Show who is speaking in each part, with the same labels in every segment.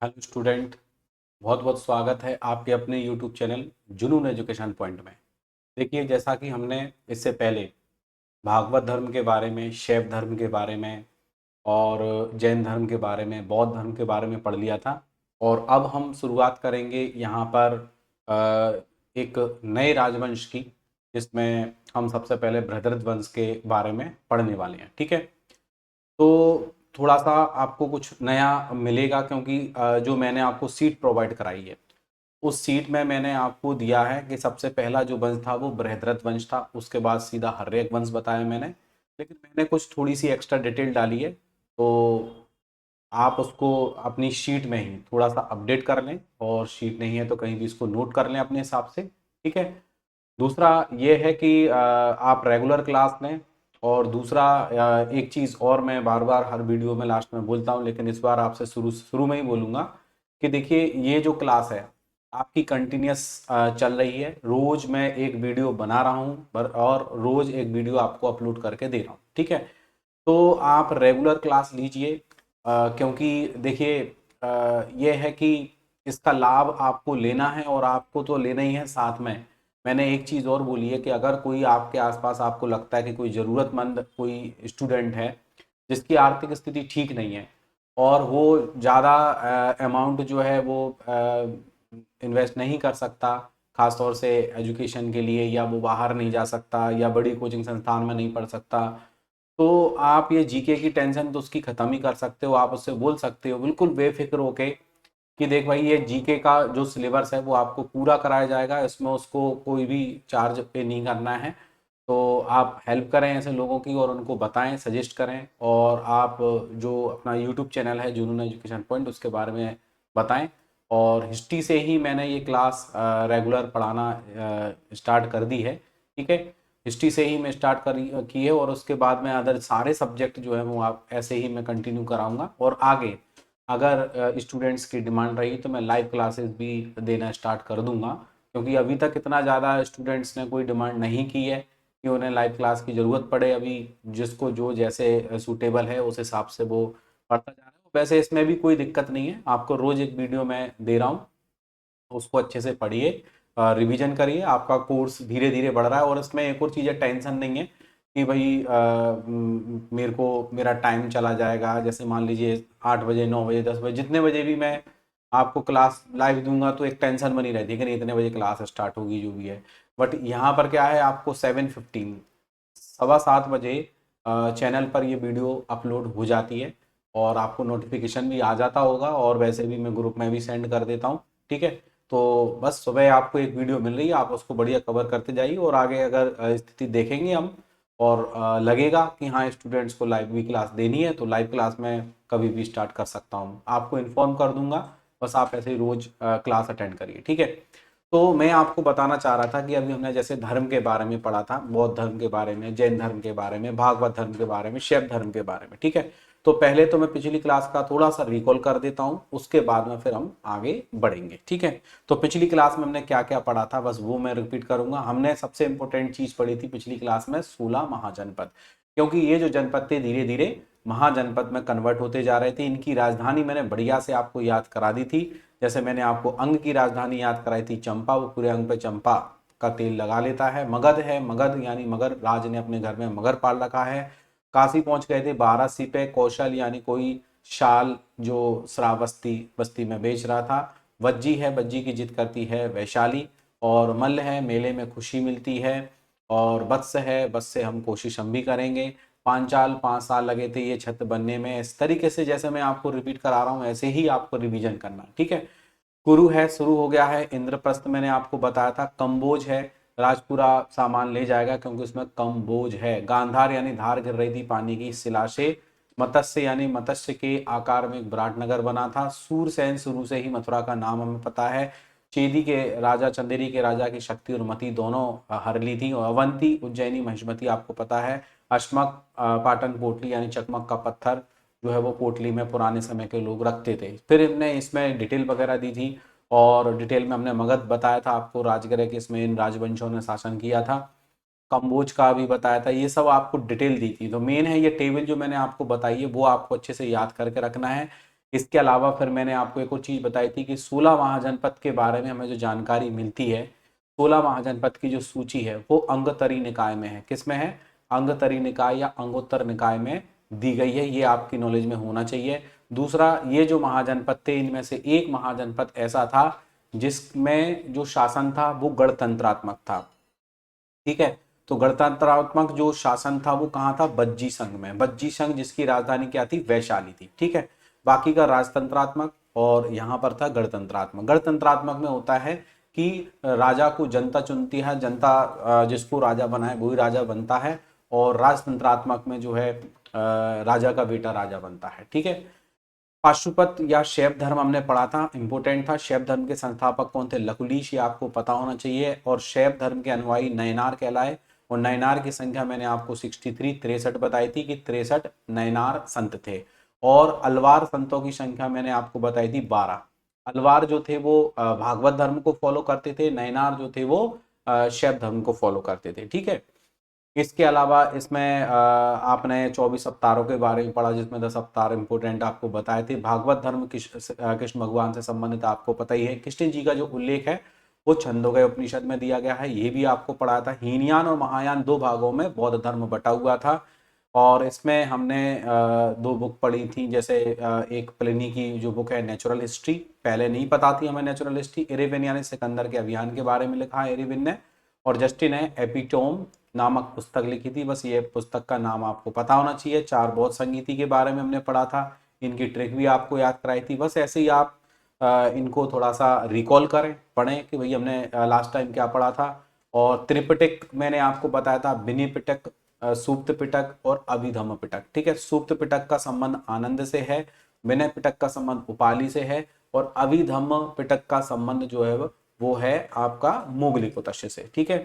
Speaker 1: Hello student. बहुत बहुत स्वागत है आपके अपने यूट्यूब चैनल जुनून एजुकेशन पॉइंट में। देखिए, जैसा कि हमने इससे पहले भागवत धर्म के बारे में, शैव धर्म के बारे में और जैन धर्म के बारे में, बौद्ध धर्म के बारे में पढ़ लिया था। और अब हम शुरुआत करेंगे यहाँ पर एक नए राजवंश की, जिसमें हम सबसे पहले बृहद्रथ वंश के बारे में पढ़ने वाले हैं। ठीक है, तो थोड़ा सा आपको कुछ नया मिलेगा, क्योंकि जो मैंने आपको सीट प्रोवाइड कराई है उस सीट में मैंने आपको दिया है कि सबसे पहला जो वंश था वो बृहद्रथ वंश था, उसके बाद सीधा हर्यक वंश बताया मैंने। लेकिन मैंने कुछ थोड़ी सी एक्स्ट्रा डिटेल डाली है, तो आप उसको अपनी शीट में ही थोड़ा सा अपडेट कर लें, और शीट नहीं है तो कहीं भी इसको नोट कर लें अपने हिसाब से। ठीक है। दूसरा ये है कि आप रेगुलर क्लास लें। और दूसरा, एक चीज़ और मैं बार बार हर वीडियो में लास्ट में बोलता हूँ, लेकिन इस बार आपसे शुरू शुरू में ही बोलूँगा कि देखिए, ये जो क्लास है आपकी कंटिन्यूस चल रही है। रोज़ मैं एक वीडियो बना रहा हूँ और रोज़ एक वीडियो आपको अपलोड करके दे रहा हूँ। ठीक है, तो आप रेगुलर क्लास लीजिए, क्योंकि देखिए, ये है कि इसका लाभ आपको लेना है, और आपको तो लेना ही है। साथ में मैंने एक चीज़ और बोली है कि अगर कोई आपके आसपास आपको लगता है कि कोई ज़रूरतमंद कोई स्टूडेंट है जिसकी आर्थिक स्थिति ठीक नहीं है, और वो ज़्यादा अमाउंट जो है वो इन्वेस्ट नहीं कर सकता, खास तौर से एजुकेशन के लिए, या वो बाहर नहीं जा सकता, या बड़ी कोचिंग संस्थान में नहीं पढ़ सकता, तो आप ये जीके की टेंशन तो उसकी ख़त्म ही कर सकते हो। आप उससे बोल सकते हो बिल्कुल बेफिक्र होके कि देख भाई, ये जीके का जो सिलेबस है वो आपको पूरा कराया जाएगा, इसमें उसको कोई भी चार्ज पे नहीं करना है। तो आप हेल्प करें ऐसे लोगों की, और उनको बताएं, सजेस्ट करें। और आप जो अपना यूट्यूब चैनल है जुनून एजुकेशन पॉइंट, उसके बारे में बताएं। और हिस्ट्री से ही मैंने ये क्लास रेगुलर पढ़ाना स्टार्ट कर दी है। ठीक है, हिस्ट्री से ही मैं स्टार्ट की है, और उसके बाद में अदर सारे सब्जेक्ट जो है वो आप ऐसे ही मैं कंटिन्यू कराऊंगा। और आगे अगर स्टूडेंट्स की डिमांड रही तो मैं लाइव क्लासेस भी देना स्टार्ट कर दूंगा, क्योंकि अभी तक इतना ज़्यादा स्टूडेंट्स ने कोई डिमांड नहीं की है कि उन्हें लाइव क्लास की ज़रूरत पड़े। अभी जिसको जो जैसे सूटेबल है उस हिसाब से वो पढ़ता जा रहा है। वैसे इसमें भी कोई दिक्कत नहीं है, आपको रोज़ एक वीडियो मैं दे रहा हूँ, उसको अच्छे से पढ़िए, रिवीजन करिए। आपका कोर्स धीरे धीरे बढ़ रहा है, और इसमें एक और चीज़ है, टेंशन नहीं है कि भाई मेरे को मेरा टाइम चला जाएगा। जैसे मान लीजिए 8 बजे, 9 बजे, 10 बजे, जितने बजे भी मैं आपको क्लास लाइव दूंगा तो एक टेंशन बनी रहती है कि नहीं, इतने बजे क्लास स्टार्ट होगी, जो भी है। बट यहाँ पर क्या है, आपको 7:15, 7:15 बजे चैनल पर ये वीडियो अपलोड हो जाती है, और आपको नोटिफिकेशन भी आ जाता होगा, और वैसे भी मैं ग्रुप में भी सेंड कर देता हूँ। ठीक है, तो बस सुबह आपको एक वीडियो मिल रही है, आप उसको बढ़िया कवर करते जाइए। और आगे अगर स्थिति देखेंगे हम, और लगेगा कि हाँ स्टूडेंट्स को लाइव भी क्लास देनी है, तो लाइव क्लास में कभी भी स्टार्ट कर सकता हूँ, आपको इन्फॉर्म कर दूंगा। बस आप ऐसे ही रोज क्लास अटेंड करिए। ठीक है, तो मैं आपको बताना चाह रहा था कि अभी हमने जैसे धर्म के बारे में पढ़ा था, बौद्ध धर्म के बारे में, जैन धर्म के बारे में, भागवत धर्म के बारे में, शैव धर्म के बारे में। ठीक है, तो पहले तो मैं पिछली क्लास का थोड़ा सा रिकॉल कर देता हूँ, उसके बाद में फिर हम आगे बढ़ेंगे। ठीक है, तो पिछली क्लास में हमने क्या क्या पढ़ा था, बस वो मैं रिपीट करूंगा। हमने सबसे इंपॉर्टेंट चीज पढ़ी थी पिछली क्लास में, 16 महाजनपद। क्योंकि ये जो जनपद थे धीरे धीरे महाजनपद में कन्वर्ट होते जा रहे थे। इनकी राजधानी मैंने बढ़िया से आपको याद करा दी थी। जैसे मैंने आपको अंग की राजधानी याद कराई थी चंपा, वो पूरे अंग पे चंपा का तेल लगा लेता है। मगध है, मगध यानी मगर राज ने अपने घर में मगर पाल रखा है। काशी पहुंच गए थे 12 सीपे, कौशल यानी कोई शाल जो श्रावस्ती बस्ती में बेच रहा था। वज्जी है, वज्जी की जिद करती है वैशाली। और मल्ल है, मेले में खुशी मिलती है। और वत्स है, वत्स से हम कोशिश हम भी करेंगे। पांचाल, 5 साल लगे थे ये छत्र बनने में। इस तरीके से जैसे मैं आपको रिपीट करा रहा हूँ ऐसे ही आपको रिवीजन करना है। ठीक है, कुरु है, शुरू हो गया है। इंद्रप्रस्थ मैंने आपको बताया था। कंबोज है, राजपुरा सामान ले जाएगा क्योंकि उसमें कंबोज है। गांधार यानी धार गिर रही थी पानी की शिला से। मत्स्य यानी मत्स्य के आकार में एक विराट नगर बना था। सूरसेन, शुरू से ही मथुरा का नाम हमें पता है। चेदी के राजा, चंदेरी के राजा की शक्ति और मति दोनों हर ली थी। और अवंती, उज्जैनी, महिष्मती आपको पता है। अश्मक, पाटन पोटली यानी चकमक का पत्थर जो है वो पोटली में पुराने समय के लोग रखते थे। फिर हमने इसमें डिटेल वगैरह दी थी, और डिटेल में हमने मगध बताया था आपको, राजगृह के इसमें इन राजवंशों ने शासन किया था। कंबोज का भी बताया था। ये सब आपको डिटेल दी थी। तो मेन है ये टेबल जो मैंने आपको बताई है वो आपको अच्छे से याद करके रखना है। इसके अलावा फिर मैंने आपको एक और चीज़ बताई थी कि 16 महाजनपद के बारे में हमें जो जानकारी मिलती है, 16 महाजनपद की जो सूची है वो अंगतरी निकाय में है। किस में है? अंगतरी निकाय या अंगोत्तर निकाय में दी गई है। ये आपकी नॉलेज में होना चाहिए। दूसरा, ये जो महाजनपद थे इनमें से एक महाजनपद ऐसा था जिसमें जो शासन था वो गणतंत्रात्मक था। ठीक है, तो गणतंत्रात्मक जो शासन था वो कहाँ था? बज्जी संघ में। बज्जी संघ जिसकी राजधानी क्या थी? वैशाली थी। ठीक है, बाकी का राजतंत्रात्मक और यहाँ पर था गणतंत्रात्मक। गणतंत्रात्मक में होता है कि राजा को जनता चुनती है, जनता जिसको राजा बनाए वही राजा बनता है, और राजतंत्रात्मक में जो है राजा का बेटा राजा बनता है। ठीक है, पाशुपत या शैव धर्म हमने पढ़ा था, इंपोर्टेंट था। शैव धर्म के संस्थापक कौन थे? लकुलिश, ये आपको पता होना चाहिए। और शैव धर्म के अनुयायी नयनार कहलाए, और नयनार की संख्या मैंने आपको 63 बताई थी कि 63 नयनार संत थे। और अलवार संतों की संख्या मैंने आपको बताई थी 12। अलवार जो थे वो भागवत धर्म को फॉलो करते थे, नयनार जो थे वो शैव धर्म को फॉलो करते थे। ठीक है, इसके अलावा इसमें आपने 24 अवतारों के बारे में पढ़ा, जिसमें 10 अवतार इंपोर्टेंट आपको बताए थे। भागवत धर्म कृष्ण भगवान से संबंधित आपको पता ही है। कृष्ण जी का जो उल्लेख है वो छंदोग्य उपनिषद में दिया गया है, ये भी आपको पढ़ा था। हीनयान और महायान दो भागों में बौद्ध धर्म बटा हुआ था, और इसमें हमने दो बुक पढ़ी थी। जैसे एक प्लिनी की जो बुक है नेचुरल हिस्ट्री, पहले नहीं पता थी हमें नेचुरल हिस्ट्री। एरेविन यानी सिकंदर के अभियान के बारे में लिखा है एरेविन ने, और जस्टिन ने एपिटोम नामक पुस्तक लिखी थी। बस ये पुस्तक का नाम आपको पता होना चाहिए। चार बौद्ध संगीति के बारे में हमने पढ़ा था, इनकी ट्रिक भी आपको याद कराई थी। बस ऐसे ही आप इनको थोड़ा सा रिकॉल करें, पढ़ें कि भाई हमने लास्ट टाइम क्या पढ़ा था। और त्रिपिटक मैंने आपको बताया था, बिनी पिटक, सूक्त पिटक और अभिधम्म पिटक। ठीक है, सूक्त पिटक का संबंध आनंद से है, विनय पिटक का संबंध उपाली से है, और अभिधम्म पिटक का संबंध जो है वो है आपका मोगलिकोतस्य से। ठीक है,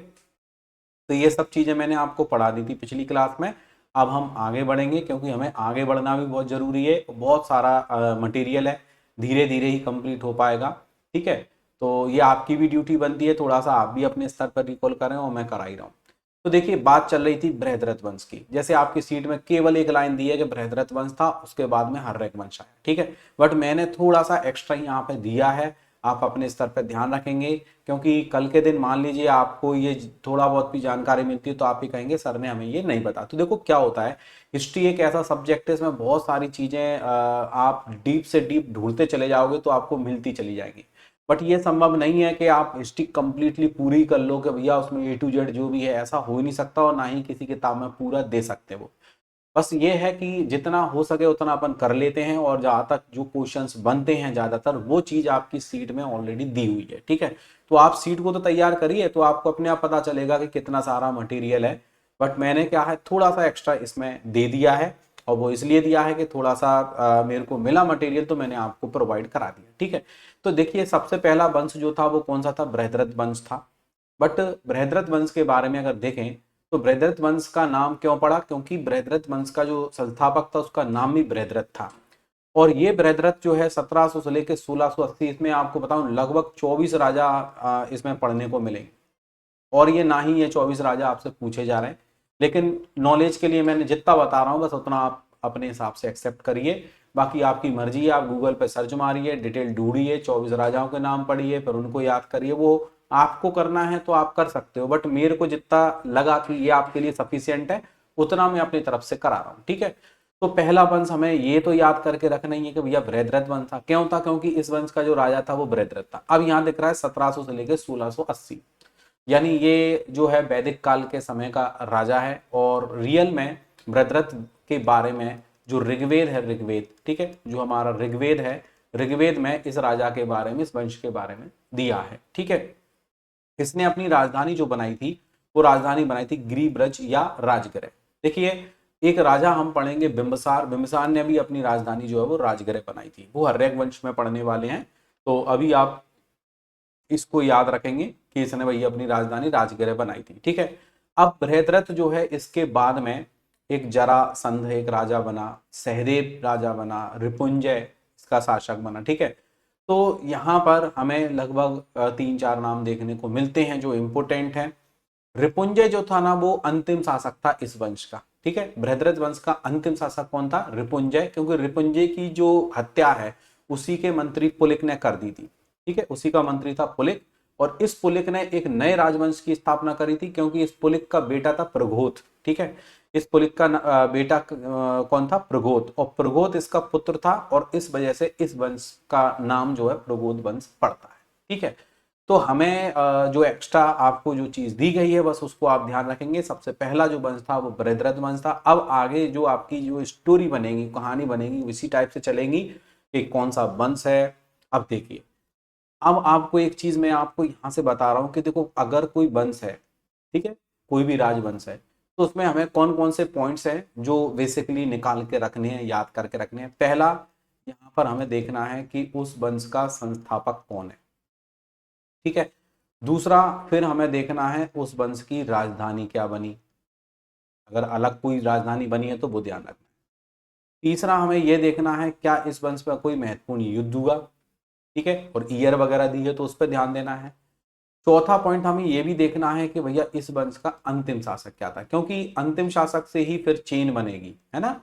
Speaker 1: तो ये सब चीजें मैंने आपको पढ़ा दी थी पिछली क्लास में। अब हम आगे बढ़ेंगे क्योंकि हमें आगे बढ़ना भी बहुत जरूरी है, बहुत सारा मटेरियल है, धीरे धीरे ही कंप्लीट हो पाएगा। ठीक है, तो ये आपकी भी ड्यूटी बनती है, थोड़ा सा आप भी अपने स्तर पर रिकॉल करें, और मैं करा ही रहा हूँ। तो देखिए, बात चल रही थी बृहद्रथ वंश की। जैसे आपकी सीट में केवल एक लाइन दी है कि बृहद्रथ वंश था, उसके बाद में हर्यक वंश आया। ठीक है, बट मैंने थोड़ा सा एक्स्ट्रा यहाँ पे दिया है, आप अपने स्तर पर ध्यान रखेंगे, क्योंकि कल के दिन मान लीजिए आपको ये थोड़ा बहुत भी जानकारी मिलती है तो आप ही कहेंगे सर ने हमें ये नहीं बता। तो देखो क्या होता है, हिस्ट्री एक ऐसा सब्जेक्ट है, इसमें बहुत सारी चीजें आप डीप से डीप ढूंढते चले जाओगे तो आपको मिलती चली जाएगी। बट ये संभव नहीं है कि आप हिस्ट्री कंप्लीटली पूरी कर लो कि भैया उसमें ए टू जेड जो भी है, ऐसा हो ही नहीं सकता, और ना ही किसी किताब में पूरा दे सकते वो। बस ये है कि जितना हो सके उतना अपन कर लेते हैं, और जहाँ तक जो क्वेश्चंस बनते हैं ज्यादातर वो चीज आपकी सीट में ऑलरेडी दी हुई है। ठीक है, तो आप सीट को तो तैयार करिए, तो आपको अपने आप पता चलेगा कि कितना सारा मटेरियल है। बट मैंने क्या है, थोड़ा सा एक्स्ट्रा इसमें दे दिया है, और वो इसलिए दिया है कि थोड़ा सा मेरे को मिला मटेरियल तो मैंने आपको प्रोवाइड करा दिया। ठीक है, तो देखिए सबसे पहला वंश जो था वो कौन सा था? बृहद्रथ वंश था। बट बृहद्रथ वंश के बारे में अगर देखें तो बृहद्रथ वंश का नाम क्यों पड़ा? क्योंकि बृहद्रथ वंश का जो संस्थापक था उसका नाम भी बृहद्रथ था। और ये बृहद्रथ जो है 1700 से लेकर 1680, इसमें आपको बताऊं लगभग 24 राजा इसमें पढ़ने को मिलेंगे। और ये ना ही ये 24 राजा आपसे पूछे जा रहे हैं, लेकिन नॉलेज के लिए मैंने जितना बता रहा हूँ बस उतना आप अपने हिसाब से एक्सेप्ट करिए। बाकी आपकी मर्जी है, आप गूगल पे सर्च मारिए, डिटेल ढूंढिए, 24 राजाओं के नाम पढ़िए, फिर उनको याद करिए। वो आपको करना है तो आप कर सकते हो, बट मेरे को जितना लगा कि ये आपके लिए सफिशियंट है उतना मैं अपनी तरफ से करा रहा हूँ। ठीक है, तो पहला वंश हमें ये तो याद करके रखना ही है कि भैया बृहद्रथ वंश था। क्यों था? क्योंकि इस वंश का जो राजा था वो बृहद्रथ था। अब यहाँ दिख रहा है 1700 से लेकर 1680, यानी ये जो है वैदिक काल के समय का राजा है। और रियल में बृहद्रथ के बारे में जो ऋग्वेद है, ऋग्वेद, ठीक है, जो हमारा ऋग्वेद है, ऋग्वेद में इस राजा के बारे में, इस वंश के बारे में दिया है। ठीक है, इसने अपनी राजधानी जो बनाई थी वो राजधानी बनाई थी गिरिब्रज या राजगृह। देखिए, एक राजा हम पढ़ेंगे बिंबिसार। बिंबिसार ने भी अपनी राजधानी जो है वो राजगृह बनाई थी। वो हर्यक वंश में पढ़ने वाले हैं, तो अभी आप इसको याद रखेंगे कि इसने वही अपनी राजधानी राजगृह बनाई थी। ठीक है, अब बृहद्रथ जो है इसके बाद में एक जरासंध एक राजा बना, सहदेव राजा बना, रिपुंजय इसका शासक बना। ठीक है, तो यहाँ पर हमें लगभग 3-4 नाम देखने को मिलते हैं जो इंपोर्टेंट हैं। रिपुंजय जो था ना वो अंतिम शासक था इस वंश का। ठीक है, बृहद्रथ वंश का अंतिम शासक कौन था? रिपुंजय। क्योंकि रिपुंजय की जो हत्या है उसी के मंत्री पुलिक ने कर दी थी। ठीक है, उसी का मंत्री था पुलिक, और इस पुलिक ने एक नए राजवंश की स्थापना करी थी, क्योंकि इस पुलिक का बेटा था प्रघोत। ठीक है, इस पुलिक का बेटा कौन था? प्रघोत, और प्रघोत इसका पुत्र था, और इस वजह से इस वंश का नाम जो है प्रघोत वंश पड़ता है। ठीक है, तो हमें जो एक्स्ट्रा आपको जो चीज दी गई है बस उसको आप ध्यान रखेंगे। सबसे पहला जो वंश था वो बृहद्रथ वंश था। अब आगे जो आपकी जो स्टोरी बनेगी, कहानी बनेगी, इसी टाइप से चलेंगी कि कौन सा वंश है। अब देखिए, अब आपको एक चीज मैं आपको यहां से बता रहा हूं कि देखो, अगर कोई वंश है, ठीक है, कोई भी राजवंश है, तो उसमें हमें कौन कौन से पॉइंट्स हैं जो बेसिकली निकाल के रखने हैं, याद करके रखने हैं। पहला, यहाँ पर हमें देखना है कि उस वंश का संस्थापक कौन है। ठीक है, दूसरा, फिर हमें देखना है उस वंश की राजधानी क्या बनी, अगर अलग कोई राजधानी बनी है तो वो ध्यान रखना है। तीसरा, हमें यह देखना है क्या इस वंश पर कोई महत्वपूर्ण युद्ध हुआ। ठीक है, और ईयर वगैरह दी है तो उस पर ध्यान देना है। चौथा पॉइंट हमें यह भी देखना है कि भैया इस वंश का अंतिम शासक क्या था, क्योंकि अंतिम शासक से ही फिर चेन बनेगी, है ना।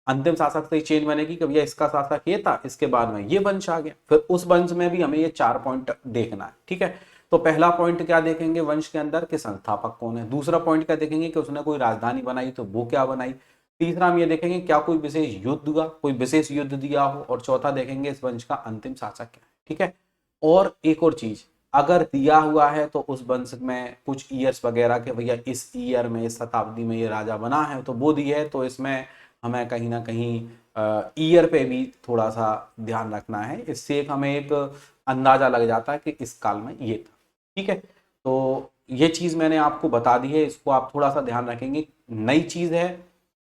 Speaker 1: अंतिम शासक से ही चेन बनेगी कि भैया इसका शासक ये था, इसके बाद में ये वंश आ गया, फिर उस वंश में भी हमें ये 4 पॉइंट देखना है। ठीक है, तो पहला पॉइंट क्या देखेंगे वंश के अंदर कि संस्थापक कौन है। दूसरा पॉइंट क्या देखेंगे कि उसने कोई राजधानी बनाई तो वो क्या बनाई। तीसरा हम ये देखेंगे क्या कोई विशेष युद्ध हुआ, कोई विशेष युद्ध दिया हो। और चौथा देखेंगे इस वंश का अंतिम शासक क्या है। ठीक है, और एक और चीज, अगर दिया हुआ है तो उस वंश में कुछ ईयर्स वगैरह के, भैया इस ईयर में, इस शताब्दी में ये राजा बना है तो वो दी है, तो इसमें हमें कहीं ना कहीं ईयर पे भी थोड़ा सा ध्यान रखना है। इससे एक हमें एक अंदाजा लग जाता है कि इस काल में ये था। ठीक है, तो ये चीज मैंने आपको बता दी है, इसको आप थोड़ा सा ध्यान रखेंगे। नई चीज है,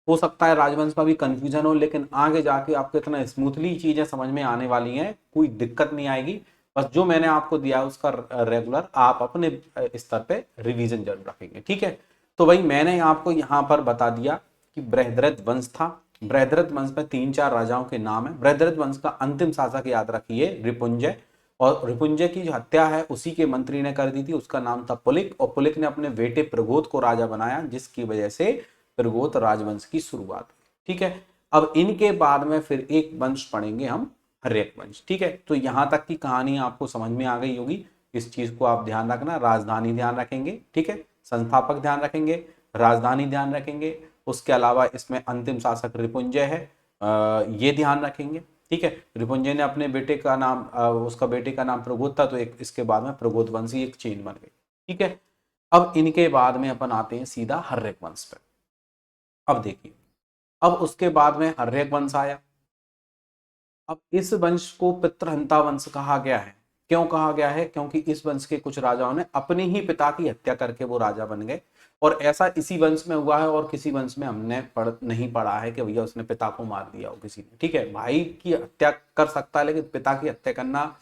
Speaker 1: हो सकता है राजवंश में भी कंफ्यूजन हो, लेकिन आगे जाके आपको इतना स्मूथली चीजें समझ में आने वाली हैं, कोई दिक्कत नहीं आएगी। बस जो मैंने आपको दिया है उसका रेगुलर आप अपने स्तर पे रिवीजन जरूर रखेंगे। ठीक है, तो भाई मैंने आपको यहाँ पर बता दिया कि बृहद्रथ वंश था। बृहद्रथ वंश में 3-4 राजाओं के नाम है। बृहद्रथ वंश का अंतिम शासक याद रखिए रिपुंजय, और रिपुंजय की जो हत्या है उसी के मंत्री ने कर दी थी, उसका नाम था पुलिक, और पुलिक ने अपने बेटे प्रघोत को राजा बनाया, जिसकी वजह से प्रघोत राजवंश की शुरुआत हुई। ठीक है, अब इनके बाद में फिर एक वंश पढ़ेंगे हम, हर्यक वंश। ठीक है, तो यहां तक की कहानी आपको समझ में आ गई होगी। इस चीज को आप ध्यान रखना, राजधानी ध्यान रखेंगे, ठीक है, संस्थापक ध्यान रखेंगे, राजधानी ध्यान रखेंगे, उसके अलावा इसमें अंतिम शासक रिपुंजय है, ये ध्यान रखेंगे। ठीक है, रिपुंजय ने अपने बेटे का नाम, उसका बेटे का नाम प्रघोत था, तो एक इसके बाद में प्रघोत वंशी एक चेन बन गई। ठीक है, अब इनके बाद में अपन आते हैं सीधा हर्यक वंश पे। अब देखिए, अब उसके बाद में हर्यक वंश आया। अब इस वंश को पितृहंता वंश कहा गया है। क्यों कहा गया है? क्योंकि इस वंश के कुछ राजाओं ने अपने ही पिता की हत्या करके वो राजा बन गए, और ऐसा इसी वंश में हुआ है, और किसी वंश में हमने नहीं पढ़ा है कि भैया उसने पिता को मार दिया हो किसी ने। ठीक है, भाई की हत्या कर सकता है लेकिन पिता की हत्या करना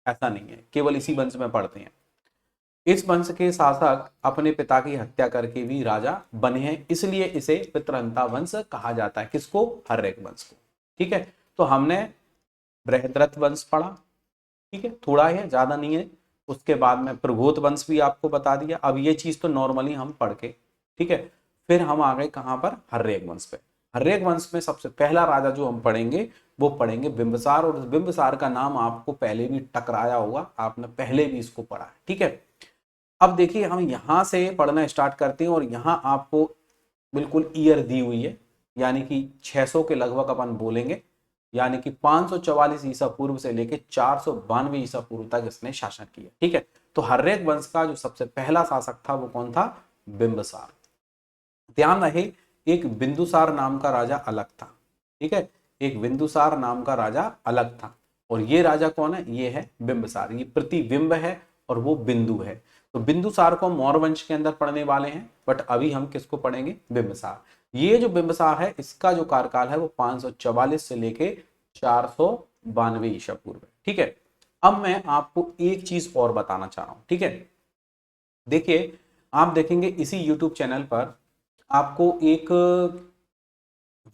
Speaker 1: ऐसा नहीं है, केवल इसी वंश में पढ़ते हैं। इस वंश के शासक अपने पिता की हत्या करके भी राजा बने हैं, इसलिए इसे पितृहंता वंश कहा जाता है। किसको? हर्यक वंश को। ठीक है, तो हमने बृहद्रथ वंश पढ़ा, ठीक है, थोड़ा है, ज्यादा नहीं है। उसके बाद में प्रघोत वंश भी आपको बता दिया। अब ये चीज तो नॉर्मली हम पढ़ के, ठीक है, फिर हम आ गए कहां पर? हर्यक वंश पे। हर्यक वंश में सबसे पहला राजा जो हम पढ़ेंगे वो पढ़ेंगे बिंबिसार, और बिंबिसार का नाम आपको पहले भी टकराया होगा, आपने पहले भी इसको पढ़ा है। ठीक है, अब देखिए हम यहां से पढ़ना स्टार्ट करते हैं, और यहां आपको बिल्कुल ईयर दी हुई है, यानी कि 600 के लगभग अपन बोलेंगे, यानी कि 544 ईसा पूर्व से लेकर 492 ईसा पूर्व तक इसने शासन किया। ठीक है, तो हर्यक वंश का जो सबसे पहला शासक था वो कौन था? बिंबिसार। ध्यान रहे, एक बिंदुसार नाम का राजा अलग था। ठीक है, एक बिंदुसार नाम का राजा अलग था, और ये राजा कौन है? ये है बिंबिसार। ये प्रतिबिंब है और वो बिंदु है। तो बिंदुसार को मौर्य वंश के अंदर पढ़ने वाले हैं, बट अभी हम किसको पढ़ेंगे? बिंबिसार। ये जो बिंबिसार है इसका जो कार्यकाल है वो 544 से लेके 492 ईसा पूर्व है। ठीक है, अब मैं आपको एक चीज और बताना चाह रहा हूं। ठीक है, देखिए, आप देखेंगे इसी YouTube चैनल पर आपको एक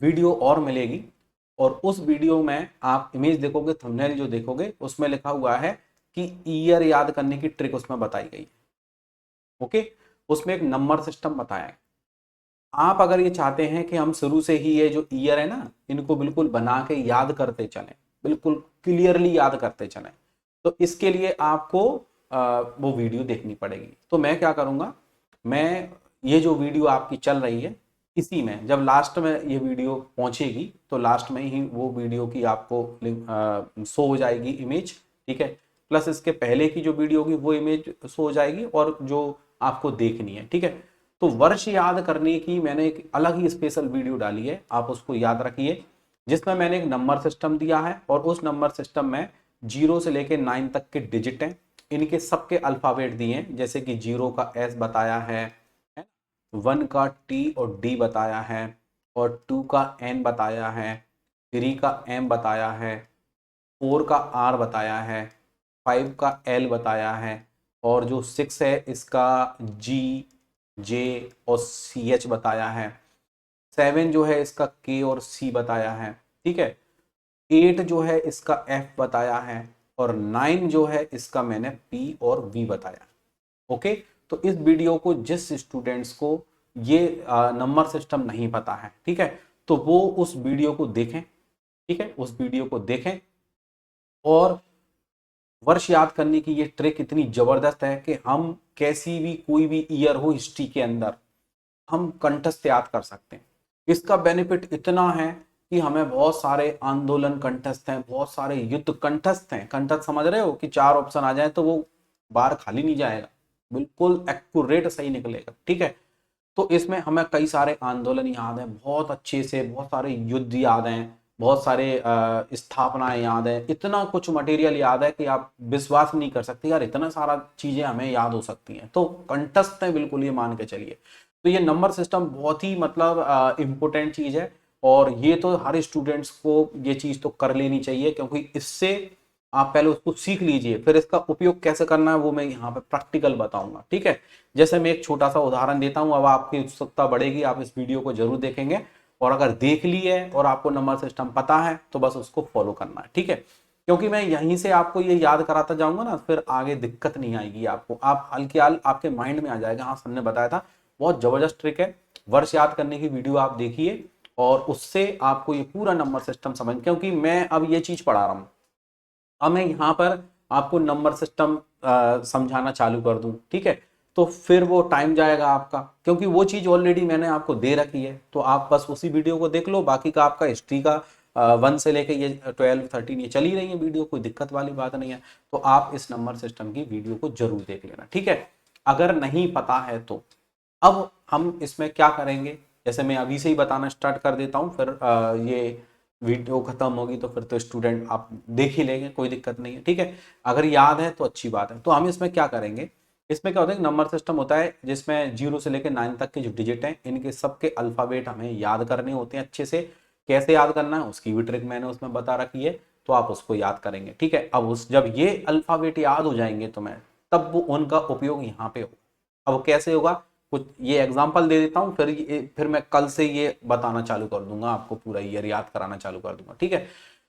Speaker 1: वीडियो और मिलेगी, और उस वीडियो में आप इमेज देखोगे, थंबनेल जो देखोगे उसमें लिखा हुआ है कि ईयर याद करने की ट्रिक उसमें बताई गई है। ओके, उसमें एक नंबर सिस्टम बताया है। आप अगर ये चाहते हैं कि हम शुरू से ही ये जो ईयर है ना, इनको बिल्कुल बना के याद करते चलें, बिल्कुल क्लियरली याद करते चलें। तो इसके लिए आपको वो वीडियो देखनी पड़ेगी। तो मैं क्या करूँगा, मैं ये जो वीडियो आपकी चल रही है इसी में जब लास्ट में ये वीडियो पहुंचेगी तो लास्ट में ही वो वीडियो की आपको शो हो जाएगी इमेज, ठीक है। प्लस इसके पहले की जो वीडियो होगी वो इमेज शो हो जाएगी और जो आपको देखनी है, ठीक है। तो वर्ष याद करने की मैंने एक अलग ही स्पेशल वीडियो डाली है, आप उसको याद रखिए, जिसमें मैंने एक नंबर सिस्टम दिया है और उस नंबर सिस्टम में 0 से लेकर 9 तक के डिजिट हैं, इनके सबके अल्फाबेट दिए हैं, जैसे कि 0 का S बताया है, 1 का T और D बताया है, और 2 का N बताया है, 3 का M बताया है, 4 का R बताया है, 5 का L बताया है, और जो 6 है इसका G, J और CH बताया है, 7 जो है इसका K और C बताया है, ठीक है। 8 जो है इसका F बताया है, और 9 जो है इसका मैंने P और V बताया। ओके, तो इस वीडियो को जिस स्टूडेंट्स को ये नंबर सिस्टम नहीं पता है, ठीक है, तो वो उस वीडियो को देखें, ठीक है, उस वीडियो को देखें। और वर्ष याद करने की ये ट्रिक इतनी जबरदस्त है कि हम कैसी भी कोई भी ईयर हो हिस्ट्री के अंदर हम कंठस्थ याद कर सकते हैं। इसका बेनिफिट इतना है कि हमें बहुत सारे आंदोलन कंठस्थ हैं, बहुत सारे युद्ध कंठस्थ हैं। कंठस्थ समझ रहे हो कि 4 ऑप्शन आ जाए तो वो बार खाली नहीं जाएगा, बिल्कुल एक्यूरेट सही निकलेगा, ठीक है। तो इसमें हमें कई सारे आंदोलन याद हैं बहुत अच्छे से, बहुत सारे युद्ध याद हैं, बहुत सारे स्थापनाएं याद है, इतना कुछ मटेरियल याद है कि आप विश्वास नहीं कर सकते यार इतना सारा चीजें हमें याद हो सकती हैं। तो कंठस्थ है बिल्कुल, ये मान के चलिए। तो ये नंबर सिस्टम बहुत ही मतलब इम्पोर्टेंट चीज है, और ये तो हर स्टूडेंट्स को ये चीज तो कर लेनी चाहिए, क्योंकि इससे आप पहले उसको सीख लीजिए, फिर इसका उपयोग कैसे करना है वो मैं यहाँ पे प्रैक्टिकल बताऊंगा, ठीक है। जैसे मैं एक छोटा सा उदाहरण देता हूँ, अब आपकी उत्सुकता बढ़ेगी, आप इस वीडियो को जरूर देखेंगे, और अगर देख ली है और आपको नंबर सिस्टम पता है तो बस उसको फॉलो करना है, ठीक है। क्योंकि मैं यहीं से आपको ये याद कराता जाऊंगा ना, फिर आगे दिक्कत नहीं आएगी आपको, आप हल्के हाल आपके माइंड में आ जाएगा, हाँ सर ने बताया था। बहुत जबरदस्त ट्रिक है, वर्ष याद करने की वीडियो आप देखिए और उससे आपको ये पूरा नंबर सिस्टम समझ, क्योंकि मैं अब ये चीज पढ़ा रहा हूँ, अब मैं यहाँ पर आपको नंबर सिस्टम समझाना चालू कर दूं, ठीक है, तो फिर वो टाइम जाएगा आपका, क्योंकि वो चीज ऑलरेडी मैंने आपको दे रखी है, तो आप बस उसी वीडियो को देख लो, बाकी का आपका हिस्ट्री का 1 से लेके ये 12 13 ये चली रही है वीडियो, कोई दिक्कत वाली बात नहीं है। तो आप इस नंबर सिस्टम की वीडियो को जरूर देख लेना, ठीक है। अगर नहीं पता है तो अब हम इसमें क्या करेंगे, जैसे मैं अभी से ही बताना स्टार्ट कर देता हूँ, फिर ये वीडियो खत्म होगी तो फिर तो स्टूडेंट आप देख ही लेंगे, कोई दिक्कत नहीं है, ठीक है। अगर याद है तो अच्छी बात है। तो हम इसमें क्या करेंगे, इसमें क्या होता है, नंबर सिस्टम होता है जिसमें 0 से लेकर 9 तक के जो डिजिट हैं इनके सबके अल्फाबेट हमें याद करने होते हैं अच्छे से। कैसे याद करना है उसकी भी ट्रिक मैंने उसमें बता रखी है, तो आप उसको याद करेंगे, ठीक है। अब उस जब ये अल्फाबेट याद हो जाएंगे तो मैं तब वो उनका उपयोग यहाँ पे होगा। अब कैसे होगा, कुछ ये एग्जांपल दे देता हूँ, फिर मैं कल से ये बताना चालू कर दूंगा, आपको पूरा ईयर याद कराना चालू कर दूंगा, ठीक है।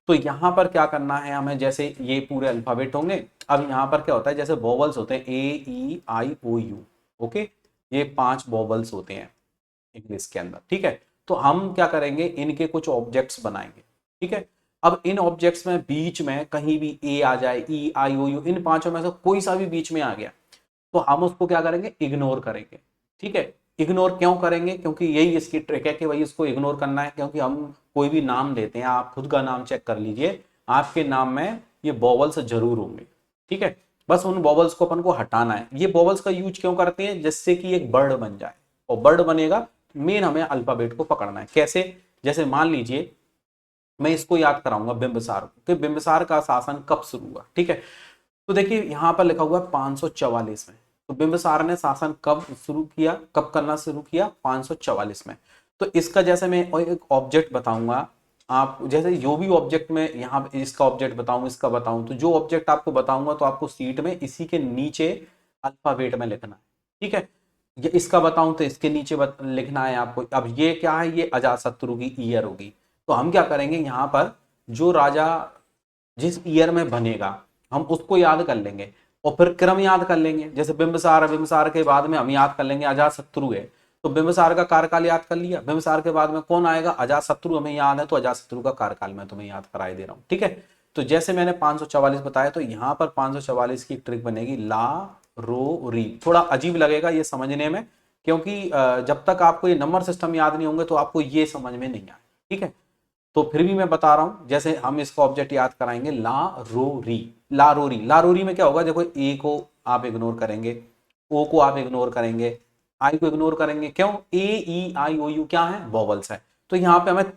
Speaker 1: तो यहाँ पर क्या करना है हमें, जैसे ये पूरे अल्फाबेट होंगे, अब यहाँ पर क्या होता है, जैसे वोवल्स होते हैं A E I O U, okay, ये 5 वोवल्स होते हैं इंग्लिश के अंदर, ठीक है। तो हम क्या करेंगे, इनके कुछ ऑब्जेक्ट्स बनाएंगे, ठीक है। अब इन ऑब्जेक्ट्स में बीच में कहीं भी ए आ जाए, E I O U, इन पांचों में से कोई सा भी बीच में आ गया तो हम उसको क्या करेंगे, इग्नोर करेंगे, ठीक है। इग्नोर क्यों करेंगे, क्योंकि यही इसकी ट्रिक है कि भाई इसको इग्नोर करना है, क्योंकि हम कोई भी नाम लेते हैं, आप खुद का नाम चेक कर लीजिए, आपके नाम में ये बॉबल्स जरूर होंगे, ठीक है। बस उन बॉबल्स को अपन को हटाना है। ये बॉबल्स का यूज क्यों करते हैं, जिससे कि एक वर्ड बन जाए, और वर्ड बनेगा मेन हमें अल्फाबेट को पकड़ना है। कैसे, जैसे मान लीजिए मैं इसको याद कराऊंगा बिंबिसार को, कि बिंबिसार का शासन कब शुरू हुआ, ठीक है। तो देखिए यहाँ पर लिखा हुआ है 544 में, तो बिंबिसार ने शासन कब शुरू किया, कब करना शुरू किया, 544 में। तो इसका जैसे मैं एक ऑब्जेक्ट बताऊंगा, आप जैसे जो भी ऑब्जेक्ट में यहाँ पे इसका ऑब्जेक्ट बताऊं, इसका बताऊं, तो जो ऑब्जेक्ट आपको बताऊंगा तो आपको सीट में इसी के नीचे अल्फाबेट में लिखना है, ठीक है। ये इसका बताऊं तो इसके नीचे लिखना है आपको। अब ये क्या है, ये अजातशत्रु की ईयर होगी। तो हम क्या करेंगे, यहाँ पर जो राजा जिस ईयर में बनेगा हम उसको याद कर लेंगे, और फिर क्रम याद कर लेंगे। जैसे बिंबिसार है, बिंबिसार के बाद में हम याद कर लेंगे अजातशत्रु है, तो बिंबिसार का कार्यकाल याद कर लिया, बिंबिसार के बाद में कौन आएगा, अजातशत्रु हमें याद है, तो अजातशत्रु का कार्यकाल मैं तुम्हें याद कराए दे रहा हूँ, ठीक है। तो जैसे मैंने 544 बताया, तो यहाँ पर 544 की ट्रिक बनेगी ला रो री। थोड़ा अजीब लगेगा ये समझने में, क्योंकि जब तक आपको ये नंबर सिस्टम याद नहीं होंगे तो आपको ये समझ में नहीं आए, ठीक है। तो फिर भी मैं बता रहा हूं, जैसे हम इसका ऑब्जेक्ट याद कराएंगे ला रो री। ला रो री, ला रो री में क्या होगा, देखो ए को आप इग्नोर करेंगे, ओ को आप इग्नोर करेंगे, आई को इग्नोर करेंगे, क्यों, ए ई आई ओ यू क्या है, वॉवल्स है। तो यहाँ पे हमें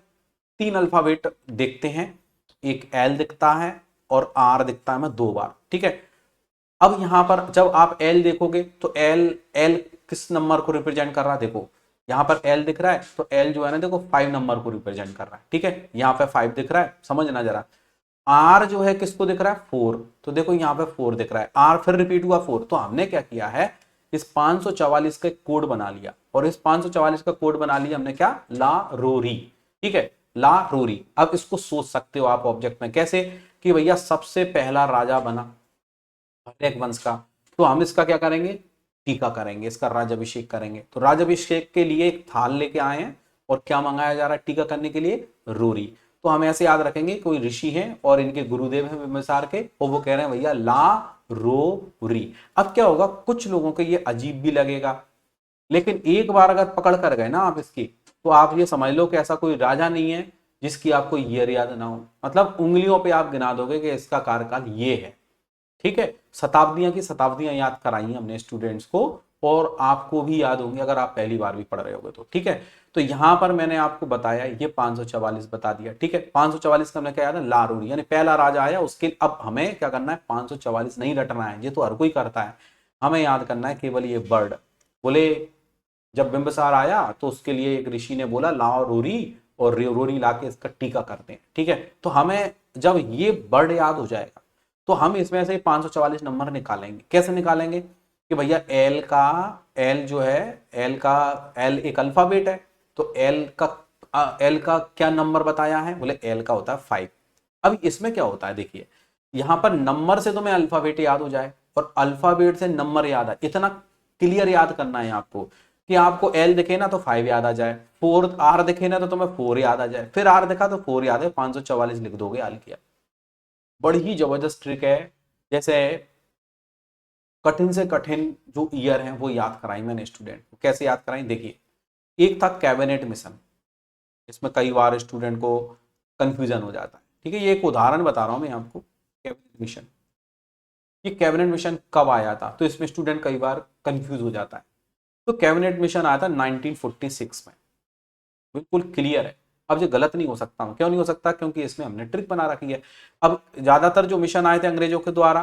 Speaker 1: 3 अल्फाबेट देखते हैं, एक एल दिखता है और आर दिखता है हमें 2 बार, ठीक है। अब यहां पर जब आप एल देखोगे तो एल एल किस नंबर को रिप्रेजेंट कर रहा है, देखो यहां पर एल दिख रहा है, तो एल जो है ना देखो 5 नंबर को रिप्रेजेंट कर रहा है, ठीक है। यहां पे 5 दिख रहा है, समझना जरा। आर जो है किसको दिख रहा है, 4, तो देखो यहां पे 4 दिख रहा है, आर फिर रिपीट हुआ 4। तो हमने क्या किया है, इस 544 का कोड बना लिया, और इस 544 का कोड बना लिया हमने क्या, ला रोरी, ठीक है, ला रोरी। अब इसको सोच सकते हो आप ऑब्जेक्ट में कैसे, कि भैया सबसे पहला राजा बना एक वंश का, तो हम इसका क्या करेंगे, टीका करेंगे, इसका राज्याभिषेक करेंगे। तो राज्याभिषेक के लिए एक थाल लेके आए हैं, और क्या मंगाया जा रहा है टीका करने के लिए, रोरी। तो हम ऐसे याद रखेंगे, कोई ऋषि हैं और इनके गुरुदेव हैं बिंबिसार के, और वो कह रहे हैं भैया ला रो री। अब क्या होगा, कुछ लोगों को ये अजीब भी लगेगा, लेकिन एक बार अगर पकड़ कर गए ना आप इसकी, तो आप ये समझ लो कि ऐसा कोई राजा नहीं है जिसकी आपको ईयर याद ना हो। मतलब उंगलियों पे आप गिना दोगे कि इसका कार्यकाल ये है, ठीक है। शताब्दियां की शताब्दियां याद कराई हमने स्टूडेंट्स को, और आपको भी याद होंगी अगर आप पहली बार भी पढ़ रहे होगे तो, ठीक है। तो यहां पर मैंने आपको बताया ये 544 बता दिया, ठीक है। 544 का हमने क्या याद है, लारूरी, यानी पहला राजा आया उसके। अब हमें क्या करना है, 544 नहीं रटना है, ये तो हर कोई करता है, हमें याद करना है केवल ये वर्ड। बोले जब बिंबिसार आया तो उसके लिए एक ऋषि ने बोला लाओ रोरी, और रोरी लाके इसका टीका करते हैं, ठीक है। तो हमें जब ये वर्ड याद हो जाएगा, तो हम इसमें से 544 नंबर निकालेंगे। कैसे निकालेंगे, कि भैया एल का, एल जो है, एल का, एल एक अल्फाबेट है, तो एल का क्या नंबर बताया है, बोले एल का होता है 5। अब इसमें क्या होता है, देखिए यहां पर नंबर से तो मैं अल्फाबेट याद हो जाए, और अल्फाबेट से नंबर याद है, इतना क्लियर याद करना है आपको, कि आपको एल दिखे ना तो 5 याद आ जाए, 4 आर दिखे ना तो तुम्हें 4 याद आ जाए, फिर आर दिखा तो 4 याद है, 544 लिख दोगे आल किया। बड़ी ही जबरदस्त ट्रिक है। जैसे कठिन से कठिन जो ईयर है वो याद कराई मैंने स्टूडेंट को। कैसे याद कराई, देखिए एक था कैबिनेट मिशन, इसमें कई बार स्टूडेंट को कंफ्यूजन हो जाता है, ठीक है। ये एक उदाहरण बता रहा हूं मैं आपको, कैबिनेट मिशन, ये कैबिनेट मिशन कब आया था, तो इसमें स्टूडेंट कई बार कंफ्यूज हो जाता है। तो कैबिनेट मिशन आया था 1946 में, बिल्कुल क्लियर है। अब ये गलत नहीं हो सकता, क्यों नहीं हो सकता, क्योंकि इसमें हमने ट्रिक बना रखी है। अब ज्यादातर जो मिशन आए थे अंग्रेजों के द्वारा,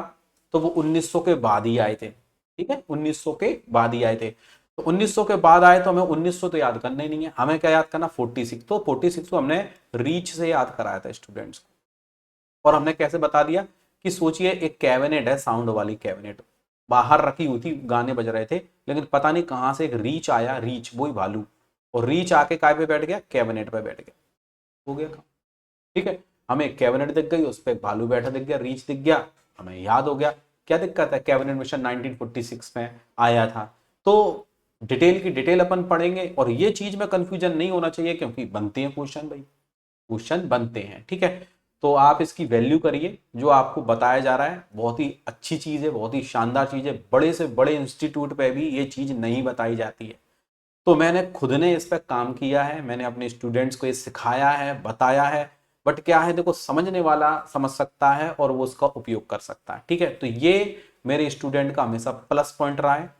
Speaker 1: तो वो 1900 के बाद ही आए थे, ठीक है, 1900 के बाद ही आए थे। तो 1900 के बाद आए तो हमें 1900 तो याद करना ही नहीं है, हमें क्या याद करना, 46। तो 46 को हमने रीच से याद कराया था स्टूडेंट्स को। और हमने कैसे बता दिया, कि सोचिए एक कैबिनेट है, साउंड वाली कैबिनेट बाहर रखी हुई थी, गाने बज रहे थे, लेकिन पता नहीं कहां से एक रीच आया, रीच वही भालू, और रीच आके काय पे बैठ गया, कैबिनेट पे बैठ गया, हो गया काम, ठीक है। हमें एक कैबिनेट दिख गई, उस पर एक भालू बैठा दिख गया, रीच दिख गया, हमें याद हो गया। क्या दिक्कत है, कैबिनेट मिशन 1946 में आया था। तो डिटेल की डिटेल अपन पढ़ेंगे, और ये चीज में कंफ्यूजन नहीं होना चाहिए, क्योंकि बनते हैं क्वेश्चन भाई, क्वेश्चन बनते हैं, ठीक है। तो आप इसकी वैल्यू करिए, जो आपको बताया जा रहा है बहुत ही अच्छी चीज है, बहुत ही शानदार चीज है, बड़े से बड़े इंस्टीट्यूट पे भी ये चीज नहीं बताई जाती है। तो मैंने खुद ने इस पर काम किया है, मैंने अपने स्टूडेंट्स को ये सिखाया है, बताया है। बट क्या है, देखो समझने वाला समझ सकता है और वो उसका उपयोग कर सकता है, ठीक है। तो ये मेरे स्टूडेंट का हमेशा प्लस पॉइंट रहा है,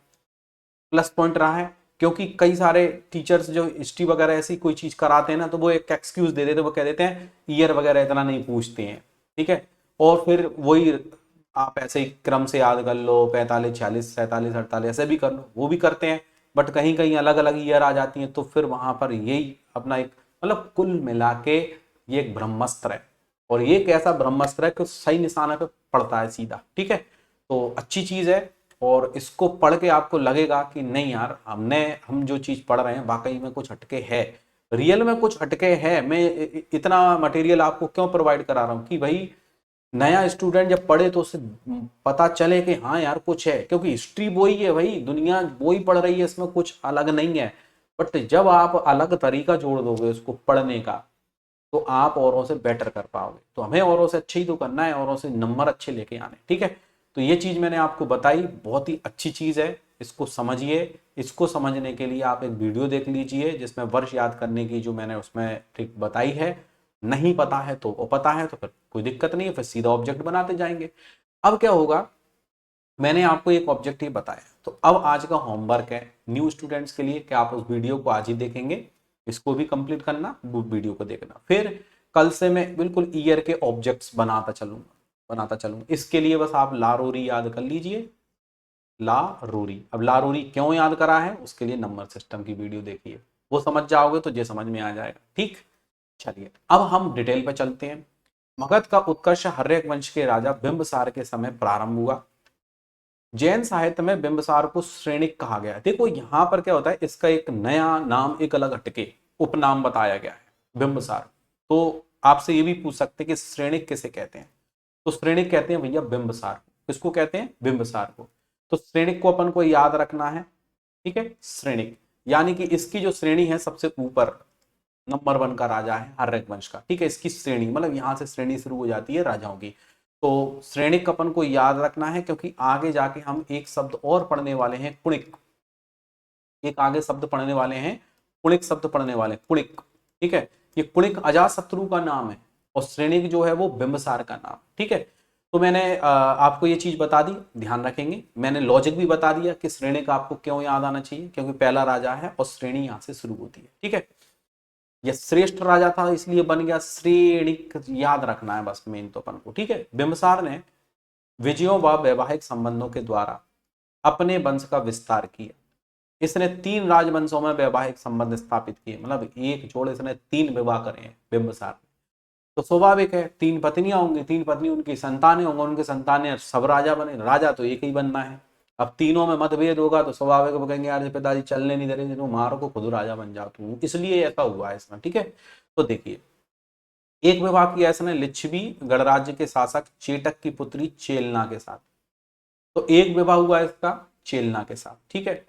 Speaker 1: प्लस पॉइंट रहा है। क्योंकि कई सारे टीचर्स जो हिस्ट्री वगैरह ऐसी कोई चीज कराते हैं ना, तो वो एक एक्सक्यूज दे देते, वो कह देते हैं ईयर वगैरह इतना नहीं पूछते हैं, ठीक है। और फिर वही आप ऐसे ही क्रम से याद कर लो, 45 46 47 48 ऐसे भी कर लो, वो भी करते हैं। बट कहीं कहीं अलग अलग ईयर आ जाती हैं, तो फिर वहां पर यही अपना एक, मतलब कुल मिला के ये एक ब्रह्मास्त्र है, और ये एक ऐसा ब्रह्मास्त्र है कि सही निशाने पे पड़ता है सीधा, ठीक है। तो अच्छी चीज है, और इसको पढ़ के आपको लगेगा कि नहीं यार, हम जो चीज पढ़ रहे हैं वाकई में कुछ हटके है, रियल में कुछ हटके है। मैं इतना मटेरियल आपको क्यों प्रोवाइड करा रहा हूं, कि भाई नया स्टूडेंट जब पढ़े तो उसे पता चले कि हाँ यार कुछ है। क्योंकि हिस्ट्री वही है भाई, दुनिया वही पढ़ रही है, इसमें कुछ अलग नहीं है। बट जब आप अलग तरीका जोड़ दोगे उसको पढ़ने का, तो आप औरों से बेटर कर पाओगे। तो हमें औरों से अच्छे ही तो करना है, औरों से नंबर अच्छे लेके आने, ठीक है। तो ये चीज मैंने आपको बताई, बहुत ही अच्छी चीज है, इसको समझिए। इसको समझने के लिए आप एक वीडियो देख लीजिए जिसमें वर्ष याद करने की जो मैंने उसमें ट्रिक बताई है। नहीं पता है तो, और पता है तो फिर कोई दिक्कत नहीं है, फिर सीधा ऑब्जेक्ट बनाते जाएंगे। अब क्या होगा, मैंने आपको एक ऑब्जेक्ट ही बताया, तो अब आज का होमवर्क है न्यू स्टूडेंट्स के लिए कि आप उस वीडियो को आज ही देखेंगे, इसको भी कंप्लीट करना, वो वीडियो को देखना। फिर कल से मैं बिल्कुल ईयर के ऑब्जेक्ट्स बनाता चलूंगा। इसके लिए बस आप लारोरी याद कर लीजिए, लारोरी। अब लारोरी क्यों याद करा है, उसके लिए नंबर सिस्टम की वीडियो देखिए, वो समझ जाओगे तो ये समझ में आ जाएगा, ठीक। चलिए अब हम डिटेल पे चलते हैं। मगध का उत्कर्ष हर्यक वंश के राजा बिंबसार के समय प्रारंभ हुआ। जैन साहित्य में बिंबसार को श्रेणिक कहा गया है। देखो यहां पर क्या होता है, इसका एक नया नाम, एक अलग हटके उपनाम बताया गया है, बिंबसार। तो आपसे ये भी पूछ सकते हैं कि श्रेणिक किसे कहते हैं, तो श्रेणिक कहते हैं भैया बिंबसार को। किसको कहते हैं, बिंबसार को। तो श्रेणिक को अपन को याद रखना है, ठीक है। श्रेणिक यानी कि इसकी जो श्रेणी है सबसे ऊपर नंबर 1 का राजा है हर्यक वंश का, ठीक है। इसकी श्रेणी मतलब यहां से श्रेणी शुरू हो जाती है राजाओं की। तो श्रेणिक अपन को याद रखना है, क्योंकि आगे जाके हम एक शब्द और पढ़ने वाले हैं, कुणिक। एक आगे शब्द पढ़ने वाले हैं, कुणिक शब्द पढ़ने वाले हैं, कुणिक, ठीक है। ये कुणिक अजातशत्रु का नाम है और श्रेणिक जो है वो बिंबसार का नाम, ठीक है। तो मैंने आपको ये चीज बता दी, ध्यान रखेंगे। मैंने लॉजिक भी बता दिया कि श्रेणिक आपको क्यों याद आना चाहिए, क्योंकि पहला राजा है और श्रेणी यहां से शुरू होती है, ठीक है। यह श्रेष्ठ राजा था इसलिए बन गया श्रेणिक, याद रखना है बस मेन तो अपन को, ठीक है। बिंबसार ने विजयों व वैवाहिक संबंधों के द्वारा अपने वंश का विस्तार किया। इसने 3 राजवंशों में वैवाहिक संबंध स्थापित किए, मतलब एक जोड़े इसने 3 विवाह करे हैं बिंबसार। तो स्वाभाविक है 3 पत्नियां होंगी, 3 पत्नी उनकी संतानें होंगे, उनके संतानें सब राजा बने, राजा तो एक ही बनना है। अब तीनों में मतभेद होगा तो स्वाभाविक वो कहेंगे यार पिताजी चलने नहीं दे रहे, तुम मारो को खुद राजा बन जाओ, तो इसलिए ऐसा हुआ है इसमें, ठीक है। तो देखिए एक विवाह किया इसने लिच्छवी गणराज्य के शासक चेटक की पुत्री चेलना के साथ। तो एक विवाह हुआ इसका चेलना के साथ, ठीक है।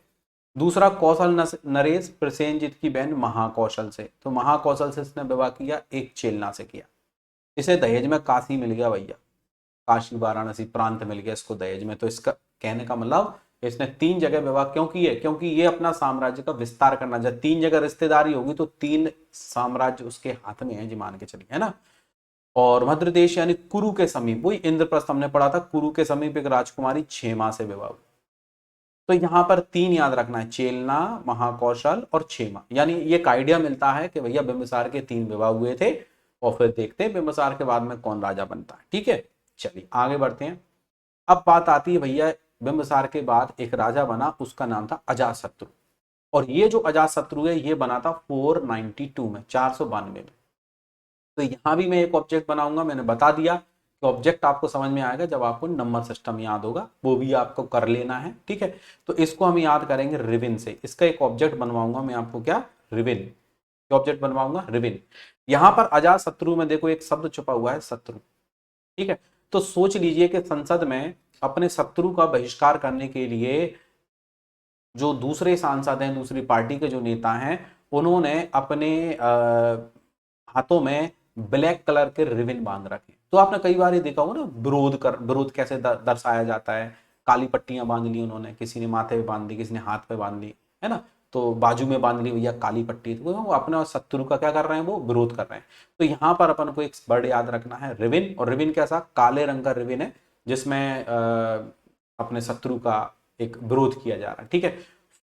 Speaker 1: दूसरा कौशल नरेश प्रसेनजीत की बहन महाकौशल से, तो महाकौशल से इसने विवाह किया, एक चेलना से किया। इसे दहेज में काशी मिल गया भैया, काशी वाराणसी प्रांत मिल गया इसको दहेज में। तो इसका कहने का मतलब इसने 3 जगह विवाह क्यों किए, क्योंकि ये अपना साम्राज्य का विस्तार करना, जब 3 जगह रिश्तेदारी होगी तो 3 साम्राज्य उसके हाथ में है जी, मान के चलिए, है ना। और मध्य देश यानी कुरु के समीप, वही इंद्रप्रस्थ हमने पढ़ा था, कुरु के समीप एक राजकुमारी क्षेमा से विवाह हुआ। तो यहां पर 3 याद रखना है, चेलना, महाकौशल और क्षेमा। यानी ये एक आइडिया मिलता है कि भैया बिंबिसार के 3 विवाह हुए थे, और फिर देखते हैं बिंबिसार के बाद में कौन राजा बनता है, ठीक है। चलिए आगे बढ़ते हैं। अब बात आती है भैया बिंबिसार के बाद एक राजा बना, उसका नाम था अजातशत्रु। और ये जो अजातशत्रु है ये बना था 492 में, 492 में। तो यहां भी मैं एक ऑब्जेक्ट बनाऊंगा, मैंने बता दिया कि ऑब्जेक्ट आपको समझ में आएगा जब आपको नंबर सिस्टम याद होगा, वो भी आपको कर लेना है, ठीक है। तो इसको हम याद करेंगे रिविन से। इसका एक ऑब्जेक्ट बनवाऊंगा मैं आपको, क्या, रिविन। ऑब्जेक्ट बनवाऊंगा रिविन। यहां पर अजातशत्रु में देखो एक शब्द छुपा हुआ है, शत्रु, ठीक है। तो सोच लीजिए कि संसद में अपने शत्रु का बहिष्कार करने के लिए जो दूसरे सांसद हैं, दूसरी पार्टी के जो नेता हैं, उन्होंने अपने हाथों में ब्लैक कलर के रिबन बांध रखे। तो आपने कई बार ये देखा होगा ना, विरोध कैसे दर्शाया जाता है। काली पट्टियां बांध ली उन्होंने, किसी ने माथे पे बांध दी, किसी ने हाथ पे बांध ली, है ना। तो बाजू में बांध ली भैया काली पट्टी, तो वो अपने शत्रु का क्या कर रहे हैं, वो विरोध कर रहे हैं। तो यहाँ पर अपन को एक वर्ड याद रखना है, रिबन। और रिबन कैसा, काले रंग का रिबन है जिसमें अपने शत्रु का एक विरोध किया जा रहा है, ठीक है।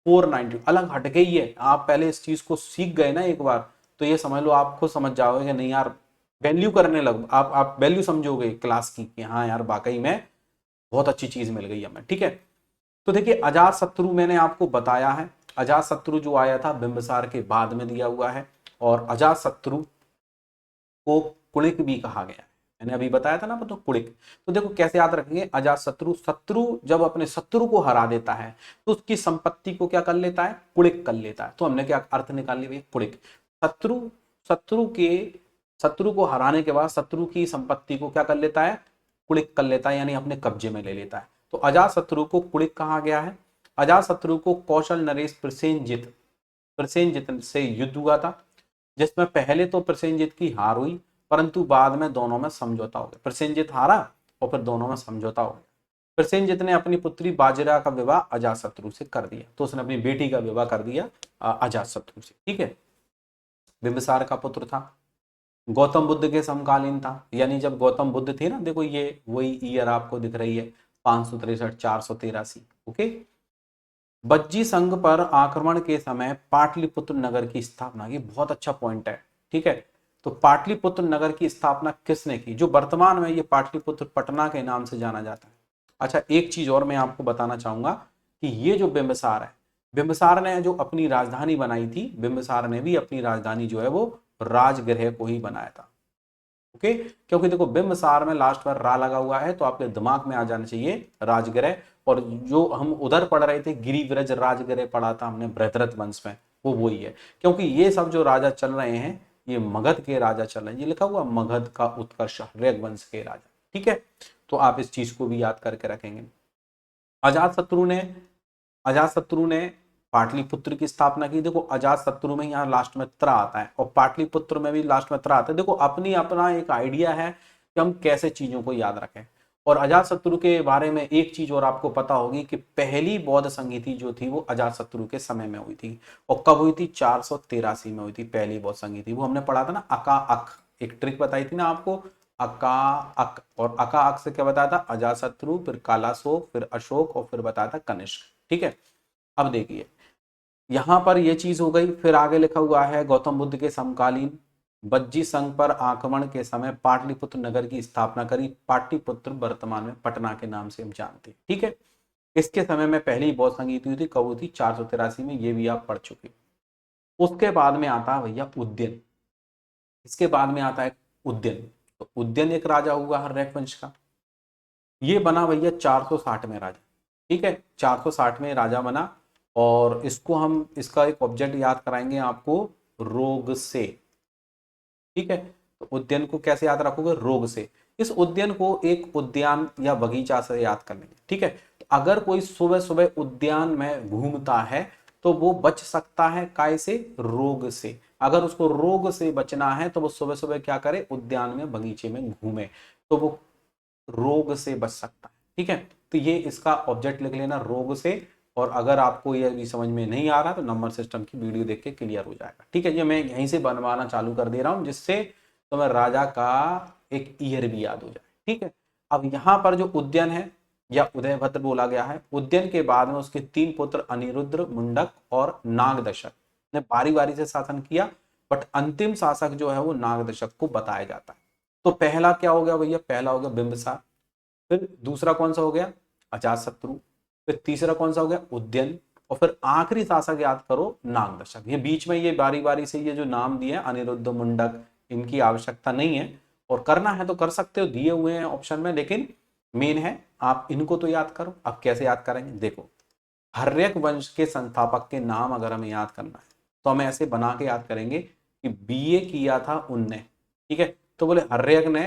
Speaker 1: 490 अलग हट गई है। आप पहले इस चीज को सीख गए ना एक बार, तो ये समझ लो आप खुद समझ जाओगे कि नहीं यार, वैल्यू करने लग, आप वैल्यू समझोगे क्लास की कि हाँ यार वाकई में बहुत अच्छी चीज मिल गई हमें, ठीक है। तो देखिए अजातशत्रु मैंने आपको बताया है, अजातशत्रु जो आया था बिंबिसार के बाद में दिया हुआ है। और अजातशत्रु को कुणिक भी कहा गया है, मैंने अभी बताया था ना, तो कुणिक। तो देखो कैसे याद रखेंगे, अजातशत्रु, शत्रु जब अपने शत्रु को हरा देता है तो उसकी संपत्ति को क्या कर लेता है, कुणिक कर लेता है। तो हमने क्या अर्थ निकाल लिया, कुणिक। शत्रु शत्रु को हराने के बाद शत्रु की संपत्ति को क्या कर लेता है, कुणिक कर लेता है, यानी अपने कब्जे में ले लेता है। तो अजातशत्रु को कुणिक कहा गया है। अजातशत्रु को कौशल नरेश प्रसेनजित से युद्ध हुआ था। जिसमें पहले तो प्रसेनजित की हार हुई, परंतु बाद में दोनों में समझौता हो गया। प्रसेनजित हारा और फिर दोनों में समझौता हो गया। प्रसेनजित ने अपनी पुत्री बाजरा का विवाह अजातशत्रु से कर दिया, तो उसने अपनी बेटी का विवाह कर दिया अजातशत्रु से। ठीक है, बिंबिसार का पुत्र था, गौतम बुद्ध के समकालीन था, यानी जब गौतम बुद्ध थे ना, देखो ये वही ईयर आपको दिख रही है 563 483। ओके, बज्जी संघ पर आक्रमण के समय पाटलिपुत्र नगर की स्थापना, ये बहुत अच्छा पॉइंट है। ठीक है, तो पाटलिपुत्र नगर की स्थापना किसने की, जो वर्तमान में ये पाटलिपुत्र पटना के नाम से जाना जाता है। अच्छा, एक चीज और मैं आपको बताना चाहूंगा कि ये जो बिंबिसार है, बिंबिसार ने जो अपनी राजधानी बनाई थी, बिंबिसार ने भी अपनी राजधानी जो है वो राजगृह को ही बनाया था। ओके, क्योंकि देखो बिंबिसार में लास्ट पर रा लगा हुआ है, तो आपके दिमाग में आ जाना चाहिए राजगृह। और जो हम उधर पढ़ रहे थे गिरिव्रज राजगृह पढ़ा था हमने बृहद्रथ वंश में, वो वही है। क्योंकि ये सब जो राजा चल रहे हैं ये मगध के राजा चल रहे हैं, ये लिखा हुआ मगध का उत्कर्ष हर्यक वंश के राजा। ठीक है, तो आप इस चीज को भी याद करके रखेंगे। अजातशत्रु ने पाटलिपुत्र की स्थापना की। देखो अजातशत्रु में यहाँ लास्ट में त्र आता है और पाटलिपुत्र में भी लास्ट में त्र आता है। देखो अपनी अपना एक आइडिया है कि हम कैसे चीजों को याद रखें। और अजातशत्रु के बारे में एक चीज और आपको पता होगी कि पहली बौद्ध संगीति जो थी वो अजातशत्रु के समय में हुई थी। और कब हुई थी, 483 में हुई थी पहली बौद्ध संगीति। वो हमने पढ़ा था ना, अका अक, एक ट्रिक बताई थी ना आपको, अका अक। और अका अक से क्या बताया था, अजातशत्रु, फिर कालाशोक, फिर अशोक और फिर बताया था कनिष्क। ठीक है, अब देखिए यहां पर यह चीज हो गई। फिर आगे लिखा हुआ है गौतम बुद्ध के समकालीन बज्जी संघ पर आक्रमण के समय पाटलिपुत्र नगर की स्थापना करी। पाटलिपुत्र वर्तमान में पटना के नाम से हम जानते हैं। ठीक है, इसके समय में पहली बौद्ध संगीति हुई थी, कब हुई थी, 483 में, ये भी आप पढ़ चुके। उसके बाद में आता है भैया उद्यन। इसके बाद में आता है उद्यन। तो उद्यन एक राजा हुआ हर्यक वंश का, ये बना भैया 460 में राजा। ठीक है, 460 में राजा बना। और इसको हम, इसका एक ऑब्जेक्ट याद कराएंगे आपको, रोग से। ठीक है, तो उद्यान को कैसे याद रखोगे, रोग से। इस उद्यान को एक उद्यान या बगीचा से याद कर लेंगे। ठीक है, तो अगर कोई सुबह सुबह उद्यान में घूमता है तो वो बच सकता है काय से, रोग से। अगर उसको रोग से बचना है तो वो सुबह सुबह क्या करे, उद्यान में बगीचे में घूमे, तो वो रोग से बच सकता है। ठीक है, तो ये इसका ऑब्जेक्ट लिख लेना, रोग से। और अगर आपको ये भी समझ में नहीं आ रहा तो नंबर सिस्टम की वीडियो देख के क्लियर हो जाएगा। ठीक है, ये मैं यहीं से बनवाना चालू कर दे रहा हूं जिससे तुम्हें राजा का एक ईयर भी याद हो जाए। ठीक है, अब यहाँ पर जो उद्यन है या उदयभद्र बोला गया है, उद्यन के बाद में उसके 3 पुत्र अनिरुद्ध, मुंडक और नागदशक ने बारी बारी से शासन किया, बट अंतिम शासक जो है वो नागदशक को बताया जाता है। तो पहला क्या हो गया भैया, पहला हो गया बिंबिसार। फिर दूसरा कौन सा हो गया, अजातशत्रु। फिर तीसरा कौन सा हो गया, उद्यन। और फिर आखिरी शासक याद करो, नागदशक। ये बीच में ये बारी बारी से ये जो नाम दिए हैं अनिरुद्ध, मुंडक, इनकी आवश्यकता नहीं है। और करना है तो कर सकते हो, दिए हुए हैं ऑप्शन में, लेकिन मेन है आप इनको तो याद करो। अब कैसे याद करेंगे, देखो हर्यक वंश के संस्थापक के नाम अगर हमें याद करना है तो हम ऐसे बना के याद करेंगे कि बीए किया था उनने। ठीक है, तो बोले हर्यक ने,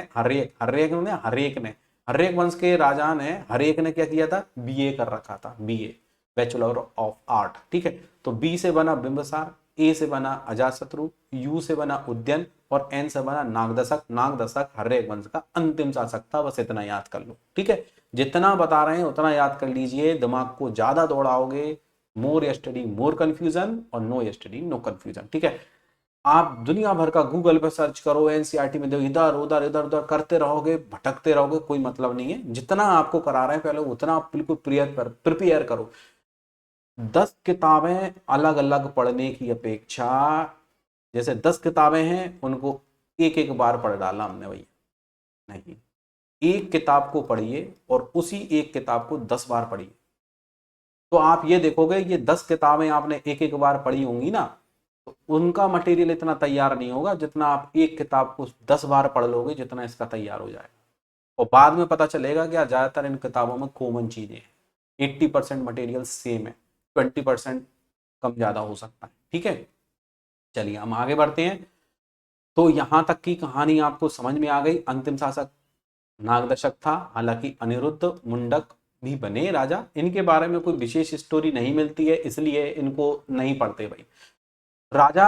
Speaker 1: हर्यक वंश के राजा ने, हर्यक ने क्या किया था, बीए कर रखा था, बीए, बैचलर ऑफ आर्ट। ठीक है, तो बी से बना बिंबिसार, ए से बना अजातशत्रु, यू से बना उद्यन और एन से बना नागदशक। नागदशक हर्यक वंश का अंतिम शासक था, बस इतना याद कर लो। ठीक है, जितना बता रहे हैं उतना याद कर लीजिए, दिमाग को ज्यादा दौड़ाओगे, मोर स्टडी मोर कंफ्यूजन और नो स्टडी नो कंफ्यूजन। ठीक है, आप दुनिया भर का गूगल पे सर्च करो, एनसीईआरटी में देखो, इधर उधर इधर उधर करते रहोगे, भटकते रहोगे, कोई मतलब नहीं है। जितना आपको करा रहे हैं पहले उतना आप बिल्कुल प्रिपेयर करो। 10 किताबें अलग अलग पढ़ने की अपेक्षा, जैसे 10 किताबें हैं उनको एक एक बार पढ़ डाला हमने भैया, नहीं, एक किताब को पढ़िए और उसी एक किताब को 10 बार पढ़िए। तो आप ये देखोगे ये 10 किताबें आपने एक एक बार पढ़ी होंगी ना, तो उनका मटेरियल इतना तैयार नहीं होगा जितना आप एक किताब को 10 बार पढ़ लोगे, जितना इसका तैयार हो जाएगा। और बाद में पता चलेगा कि ज्यादातर इन किताबों में कॉमन चीजें हैं, 80% मटेरियल सेम है, 20% कम ज्यादा हो सकता है। ठीक है, चलिए हम आगे बढ़ते हैं। तो यहां तक की कहानी आपको समझ में आ गई। अंतिम शासक नागदशक था, हालांकि अनिरुद्ध, मुंडक भी बने राजा। इनके बारे में कोई विशेष स्टोरी नहीं मिलती है, इसलिए इनको नहीं पढ़ते भाई। राजा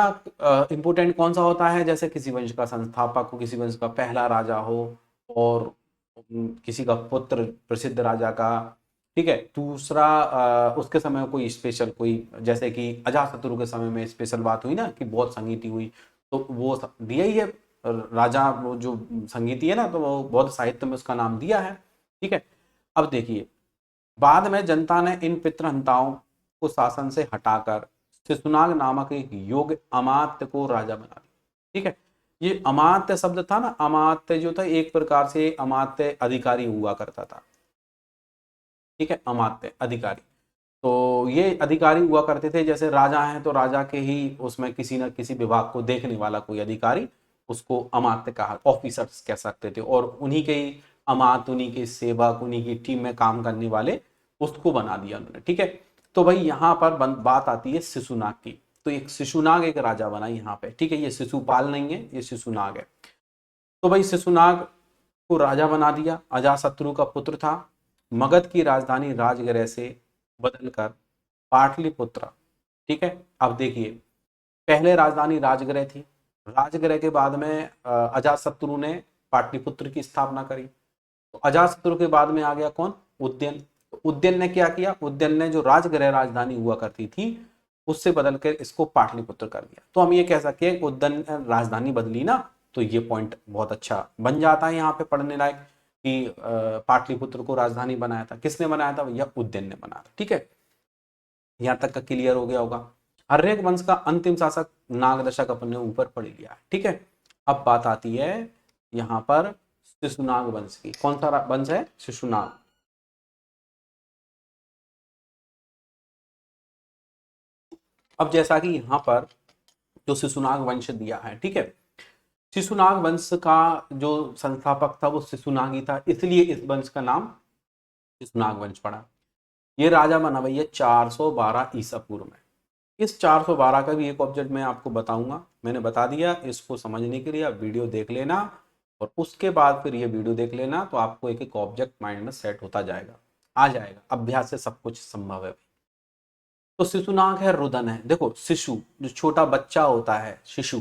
Speaker 1: इंपोर्टेंट कौन सा होता है, जैसे किसी वंश का संस्थापक हो, किसी वंश का पहला राजा हो, और किसी का पुत्र प्रसिद्ध राजा का, ठीक है। दूसरा उसके समय में कोई स्पेशल, कोई जैसे कि अजातशत्रु के समय में स्पेशल बात हुई ना कि बहुत संगीति हुई, तो वो दिया ही है राजा, वो जो संगीति है ना, तो वो बौद्ध साहित्य में उसका नाम दिया है, ठीक है। अब देखिए, बाद में जनता ने इन पितृहंताओं को शासन से हटाकर शिशुनाग नामक एक योग्य अमात्य को राजा बना दिया, ठीक है। ये अमात्य शब्द था ना, अमात्य जो था एक प्रकार से अमात्य अधिकारी हुआ करता था, ठीक है, अमात्य अधिकारी। तो ये अधिकारी हुआ करते थे, जैसे राजा हैं तो राजा के ही उसमें किसी न किसी विभाग को देखने वाला कोई अधिकारी, उसको अमात्य कहा, ऑफिसर्स कह सकते थे, और उन्हीं के ही अमात्य, उन्हीं के सेवक, उन्हीं की टीम में काम करने वाले उसको बना दिया उन्होंने, ठीक है। तो भाई यहाँ पर बात आती है शिशुनाग की, तो एक शिशुनाग एक राजा बना यहाँ पे, ठीक है। ये शिशुपाल नहीं है, ये शिशुनाग है। तो भाई शिशुनाग को राजा बना दिया, अजातशत्रु का पुत्र था। मगध की राजधानी राजगृह से बदलकर पाटलिपुत्र, ठीक है। अब देखिए, पहले राजधानी राजगृह थी, राजगृह के बाद में अजातशत्रु ने पाटलिपुत्र की स्थापना करी। तो अजातशत्रु के बाद में आ गया कौन, उदयन। तो उदयन ने क्या किया, उदयन ने जो राजगृह राजधानी हुआ करती थी उससे बदलकर इसको पाटलिपुत्र कर दिया। तो हम ये कह सकते हैं उदयन राजधानी बदली ना, तो ये पॉइंट बहुत अच्छा बन जाता है यहाँ पे पढ़ने लायक कि पाटलिपुत्र को राजधानी बनाया था, किसने बनाया था भैया, उदयन ने बनाया था, ठीक है। यहाँ तक का क्लियर हो गया होगा। हर्यक वंश का अंतिम शासक नागदशक अपने ऊपर पढ़ लिया है, ठीक है। अब बात आती है यहाँ पर शिशुनाग वंश की। कौन सा वंश है, शिशुनाग। अब जैसा कि यहाँ पर जो शिशुनाग वंश दिया है, ठीक है, शिशुनाग वंश का जो संस्थापक था वो शिशुनाग ही था, इसलिए इस वंश का नाम शिशुनाग वंश पड़ा। ये राजा बना भैया 412 ईसा पूर्व में। इस 412 का भी एक ऑब्जेक्ट मैं आपको बताऊंगा, मैंने बता दिया, इसको समझने के लिए आप वीडियो देख लेना, और उसके बाद फिर ये वीडियो देख लेना, तो आपको एक एक ऑब्जेक्ट माइंड में सेट होता जाएगा, आ जाएगा, अभ्यास से सब कुछ संभव है। तो शिशुनाग है, रुदन है। देखो शिशु जो छोटा बच्चा होता है, शिशु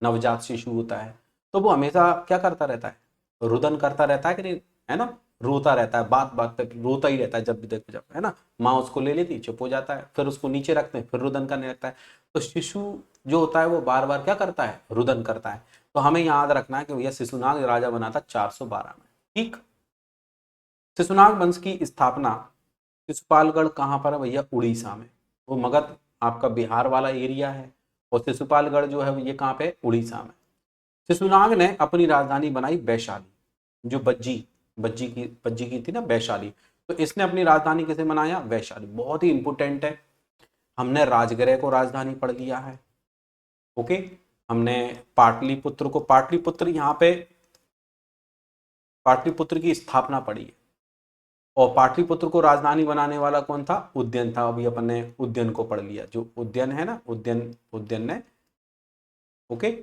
Speaker 1: नवजात शिशु होता है, तो वो हमेशा क्या करता रहता है, रुदन करता रहता है कि नहीं, है ना, रोता रहता है, बात बात पे रोता ही रहता है, जब भी देखो जब, है ना, माँ उसको ले लेती, चुप हो जाता है, फिर उसको नीचे रखते हैं, फिर रुदन करने लगता है। तो शिशु जो होता है वो बार बार क्या करता है, रुदन करता है। तो हमें याद रखना है कि भैया शिशुनाग राजा बना था 412 में, ठीक। शिशुनाग वंश की स्थापना शिशुपालगढ़ कहाँ पर है भैया, उड़ीसा में। वो मगध आपका बिहार वाला एरिया है, और शिशुपालगढ़ जो है ये कहाँ पे, उड़ीसा में। शिशुनाग ने अपनी राजधानी बनाई वैशाली, जो बज्जी की थी ना वैशाली, तो इसने अपनी राजधानी कैसे बनाया, वैशाली। बहुत ही इंपोर्टेंट है, हमने राजगृह को राजधानी पढ़ लिया है, ओके। हमने पाटलिपुत्र को, पाटलिपुत्र यहाँ पे पाटलिपुत्र की स्थापना पढ़ी है, और पाटलिपुत्र को राजधानी बनाने वाला कौन था, उदयन था। अभी अपन ने उदयन को पढ़ लिया, जो उदयन है ना, उदयन ने, ओके,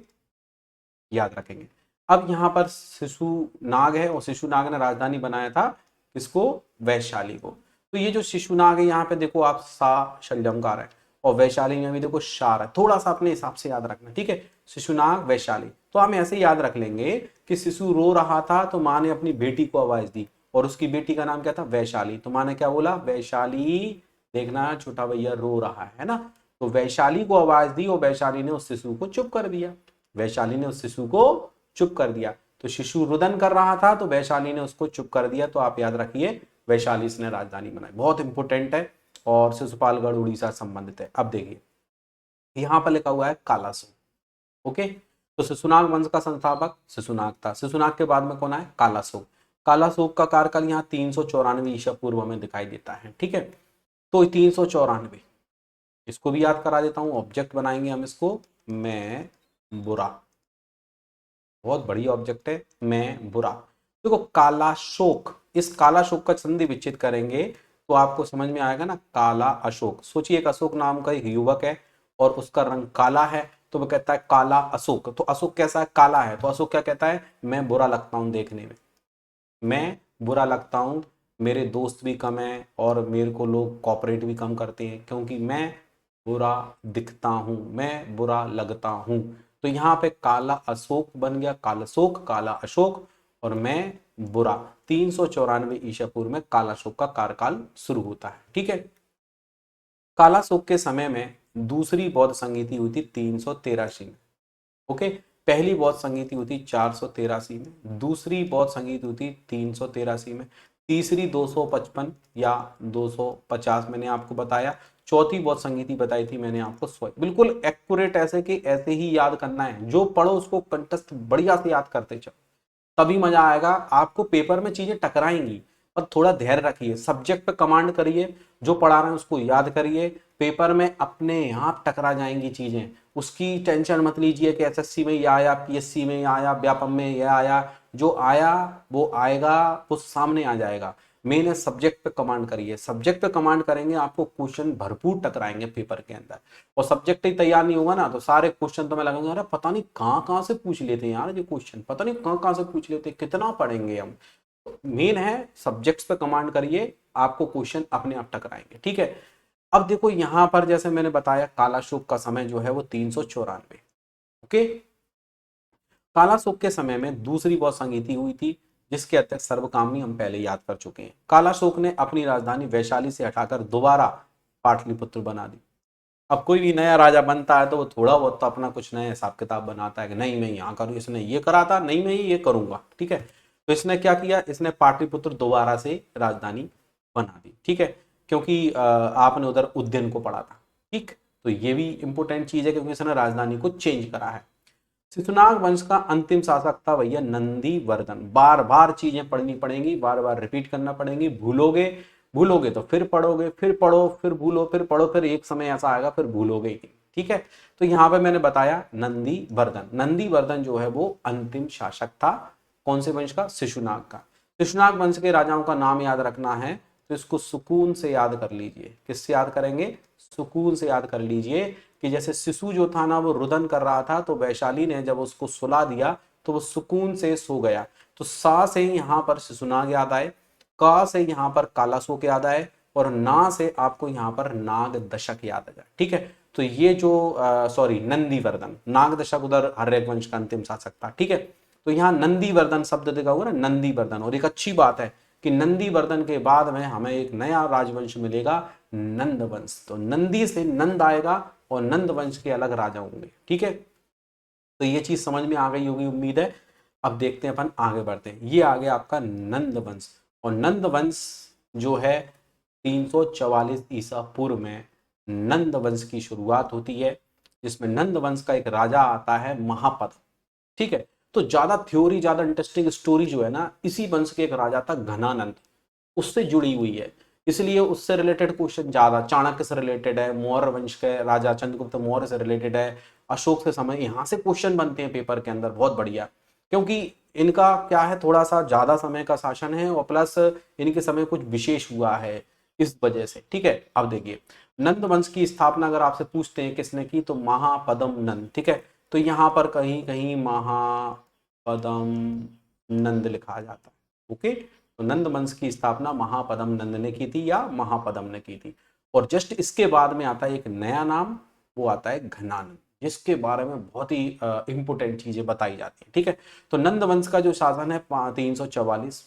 Speaker 1: याद रखेंगे। अब यहाँ पर शिशुनाग है, और शिशुनाग ने राजधानी बनाया था किसको, वैशाली को। तो ये जो शिशुनाग है यहाँ पे देखो आप सा शल्यमकार है, और वैशाली में भी देखो शार है, थोड़ा सा अपने हिसाब से याद रखना, ठीक है। शिशुनाग वैशाली, तो हम ऐसे याद रख लेंगे कि शिशु रो रहा था तो माँ ने अपनी बेटी को आवाज दी, और उसकी बेटी का नाम क्या था, वैशाली। तो माँ ने क्या बोला, वैशाली, देखना छोटा भैया रो रहा है ना, तो वैशाली को आवाज दी, और वैशाली ने उस शिशु को चुप कर दिया, वैशाली ने उस शिशु को चुप कर दिया। तो शिशु रुदन कर रहा था तो वैशाली ने उसको चुप कर दिया, तो आप याद रखिए वैशाली इसने राजधानी बनाई, बहुत इंपॉर्टेंट है, और शिशुपालगढ़ उड़ीसा संबंधित है। अब देखिए यहाँ पर लिखा हुआ है कालासोक, ओके। तो शिशुनाग वंश का संस्थापक शिशुनाग था। शिशुनाग के बाद में कौन है, कालासोक। कालासोक का कार्यकाल यहाँ 394 ईसा पूर्व में दिखाई देता है, ठीक है। तो 394, इसको भी याद करा देता हूँ, ऑब्जेक्ट बनाएंगे हम इसको, मैं बुरा, बहुत बढ़िया ऑब्जेक्ट है, मैं बुरा। देखो काला शोक, इस काला शोक का संधि विच्छेद करेंगे तो आपको समझ में आएगा ना, काला अशोक। सोचिए एक अशोक नाम का एक युवक है, और उसका रंग काला है, तो वो कहता है काला अशोक। तो अशोक कैसा है, काला है, तो अशोक क्या कहता है, मैं बुरा लगता हूं देखने में, मैं बुरा लगता हूं, मेरे दोस्त भी कम है, और मेरे को लोग कॉपरेट भी कम करते हैं, क्योंकि मैं बुरा दिखता हूं, मैं बुरा लगता हूं। तो यहाँ पे काला अशोक बन गया, कालशोक, काला अशोक, और मैं बुरा। 394 ईसा पूर्व में कालाशोक का कार्यकाल शुरू होता है। ठीक है, कालाशोक के समय में दूसरी बौद्ध संगीति हुई थी 383 में। ओके, पहली बौद्ध संगीति हुई थी 483 में, दूसरी बौद्ध संगीति हुई थी 383 में, तीसरी 255 या 250 मैंने आपको बताया, चौथी बौद्ध संगीति बताई थी मैंने आपको 100। बिल्कुल एक्यूरेट, ऐसे कि ऐसे ही याद करना है, जो पढ़ो उसको कंठस्थ बढ़िया से याद करते चलो, तभी मजा आएगा। आपको पेपर में चीजें टकराएंगी, पर थोड़ा धैर्य रखिए, सब्जेक्ट पे कमांड करिए, जो पढ़ा रहे हैं उसको याद करिए, पेपर में अपने आप टकरा जाएंगी चीजें, उसकी टेंशन मत लीजिए कि एसएससी में ये आया, पीएससी में ये आया, व्यापम में ये आया, जो आया वो आएगा, वो सामने आ जाएगा। मेन है सब्जेक्ट पे कमांड करिए, सब्जेक्ट पे कमांड करेंगे आपको क्वेश्चन भरपूर टकराएंगे पेपर के अंदर। और सब्जेक्ट ही तैयार नहीं होगा ना तो सारे क्वेश्चन तो मैं लगेंगे अरे पता नहीं कहाँ कहाँ से पूछ लेते हैं यार, ये क्वेश्चन पता नहीं कहाँ कहाँ से पूछ लेते हैं, कितना पढ़ेंगे हम। मेन है सब्जेक्ट्स पे कमांड करिए, आपको क्वेश्चन अपने आप टकराएंगे। ठीक है, अब देखो यहां पर जैसे मैंने बताया कालाशोक का समय जो है वो 394। ओके, कालाशोक के समय में दूसरी बौद्ध संगीति हुई थी जिसके अध्यक्ष सर्वकामनी हम पहले याद कर चुके हैं। कालाशोक ने अपनी राजधानी वैशाली से हटाकर दोबारा पाटलिपुत्र बना दी। अब कोई भी नया राजा बनता है तो वो थोड़ा बहुत तो अपना कुछ नया हिसाब किताब बनाता है कि नहीं मैं यहाँ करूँ, इसने ये करा था, नहीं मैं ये करूंगा। ठीक है, तो इसने क्या किया, इसने पाटलिपुत्र दोबारा से राजधानी बना दी। ठीक है, क्योंकि आपने उधर उज्जैन को पढ़ा था। ठीक, तो ये भी इंपॉर्टेंट चीज है क्योंकि इसने राजधानी को चेंज करा है। शिशुनाग वंश का अंतिम शासक था भैया नंदीवर्धन। बार बार चीजें पढ़नी पड़ेंगी, बार बार रिपीट करना पड़ेंगी, भूलोगे भूलोगे तो फिर पढ़ोगे, फिर पढ़ो, फिर भूलो, फिर पढ़ो, फिर एक समय ऐसा आएगा फिर भूलोगे ही। ठीक है, तो यहाँ पे मैंने बताया नंदीवर्धन। नंदीवर्धन जो है वो अंतिम शासक था, कौन से वंश का, शिशुनाग का। शिशुनाग वंश के राजाओं का नाम याद रखना है तो इसको सुकून से याद कर लीजिए। किससे याद करेंगे, सुकून से याद कर लीजिए कि जैसे शिशु जो था ना वो रुदन कर रहा था, तो वैशाली ने जब उसको सुला दिया तो वो सुकून से सो गया। तो सा से यहाँ पर शिशुनाग याद आए, का से यहाँ पर कालाशोक याद आए, और ना से आपको यहाँ पर नाग दशक याद आ जाए। ठीक है, तो ये जो सॉरी नंदीवर्धन, नाग दशक उधर हर्यक वंश का अंतिम शासक था। ठीक है, तो यहाँ नंदीवर्धन शब्द देखा हुआ ना, नंदीवर्धन। और एक अच्छी बात है कि नंदीवर्धन के बाद में हमें एक नया राजवंश मिलेगा, नंद वंश। तो नंदी से नंद आएगा और नंद वंश के अलग राजा होंगे। ठीक है, तो ये चीज समझ में आ गई होगी उम्मीद है। अब देखते हैं अपन आगे बढ़ते हैं। ये आ गया आपका नंद वंश, और नंद वंश जो है 344 ईसा पूर्व में नंद वंश की शुरुआत होती है, जिसमें नंद वंश का एक राजा आता है महापद। ठीक है, तो ज्यादा थ्योरी, ज्यादा इंटरेस्टिंग स्टोरी जो है ना, इसी वंश के एक राजा था घनानंद, उससे जुड़ी हुई है, इसलिए उससे रिलेटेड क्वेश्चन ज्यादा, चाणक्य से रिलेटेड है, मौर्य वंश के राजा चंद्रगुप्त मौर्य से रिलेटेड है, अशोक से समय, यहाँ से क्वेश्चन बनते हैं पेपर के अंदर, बहुत बढ़िया। क्योंकि इनका क्या है, थोड़ा सा ज्यादा समय का शासन है और प्लस इनके समय कुछ विशेष हुआ है इस वजह से। ठीक है, अब देखिए नंद वंश की स्थापना अगर आपसे पूछते हैं किसने की, तो महापदम नंद। ठीक है, तो यहाँ पर कहीं कहीं महापदम नंद लिखा जाता है। ओके, तो नंद वंश की स्थापना महापदम नंद ने की थी या महापदम ने की थी। और जस्ट इसके बाद में आता है एक नया नाम, वो आता है घनानंद, जिसके बारे में बहुत ही इंपोर्टेंट चीजें बताई जाती है। ठीक है, तो नंद वंश का जो शासन है 344,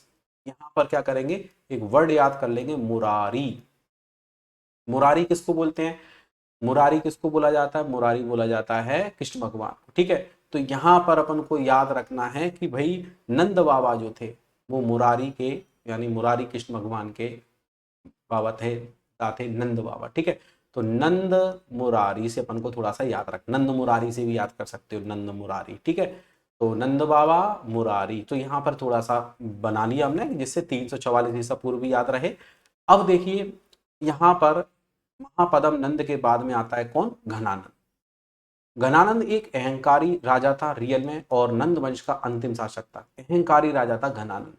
Speaker 1: यहाँ पर क्या करेंगे, एक वर्ड याद कर लेंगे, मुरारी। मुरारी किसको बोलते हैं, मुरारी किसको बोला जाता है, मुरारी बोला जाता है कृष्ण भगवान को। ठीक है, तो यहां पर अपन को याद रखना है कि भाई नंद बाबा जो थे वो मुरारी के, यानी मुरारी कृष्ण भगवान के बाबा थे, थे नंद बाबा। ठीक है, तो नंद मुरारी से अपन को थोड़ा सा याद रख, नंद मुरारी से भी याद कर सकते हो, नंद मुरारी। ठीक है, तो नंद बाबा मुरारी, तो यहाँ पर थोड़ा सा बना लिया हमने जिससे 344 ईसा पूर्व भी याद रहे। अब देखिए यहाँ पर महापदम नंद के बाद में आता है कौन, घनानंद। घनानंद एक अहंकारी राजा था रियल में, और नंद वंश का अंतिम शासक था। अहंकारी राजा था घनानंद,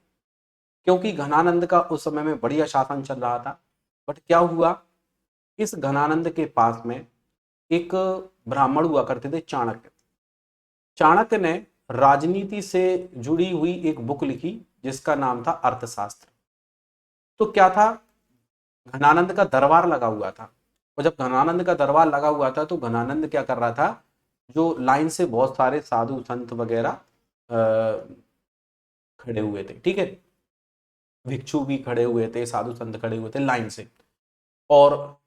Speaker 1: क्योंकि घनानंद का उस समय में बढ़िया शासन चल रहा था। बट क्या हुआ, इस घनानंद के पास में एक ब्राह्मण हुआ करते थे, चाणक्य। चाणक्य ने राजनीति से जुड़ी हुई एक बुक लिखी जिसका नाम था अर्थशास्त्र। तो क्या था, घनानंद का दरबार लगा हुआ था, और जब घनानंद का दरबार लगा हुआ था तो घनानंद क्या कर रहा था, जो लाइन से बहुत सारे साधु संत वगैरह खड़े हुए थे, ठीक है, भिक्षु भी खड़े हुए थे, साधु संत खड़े हुए थे लाइन से, और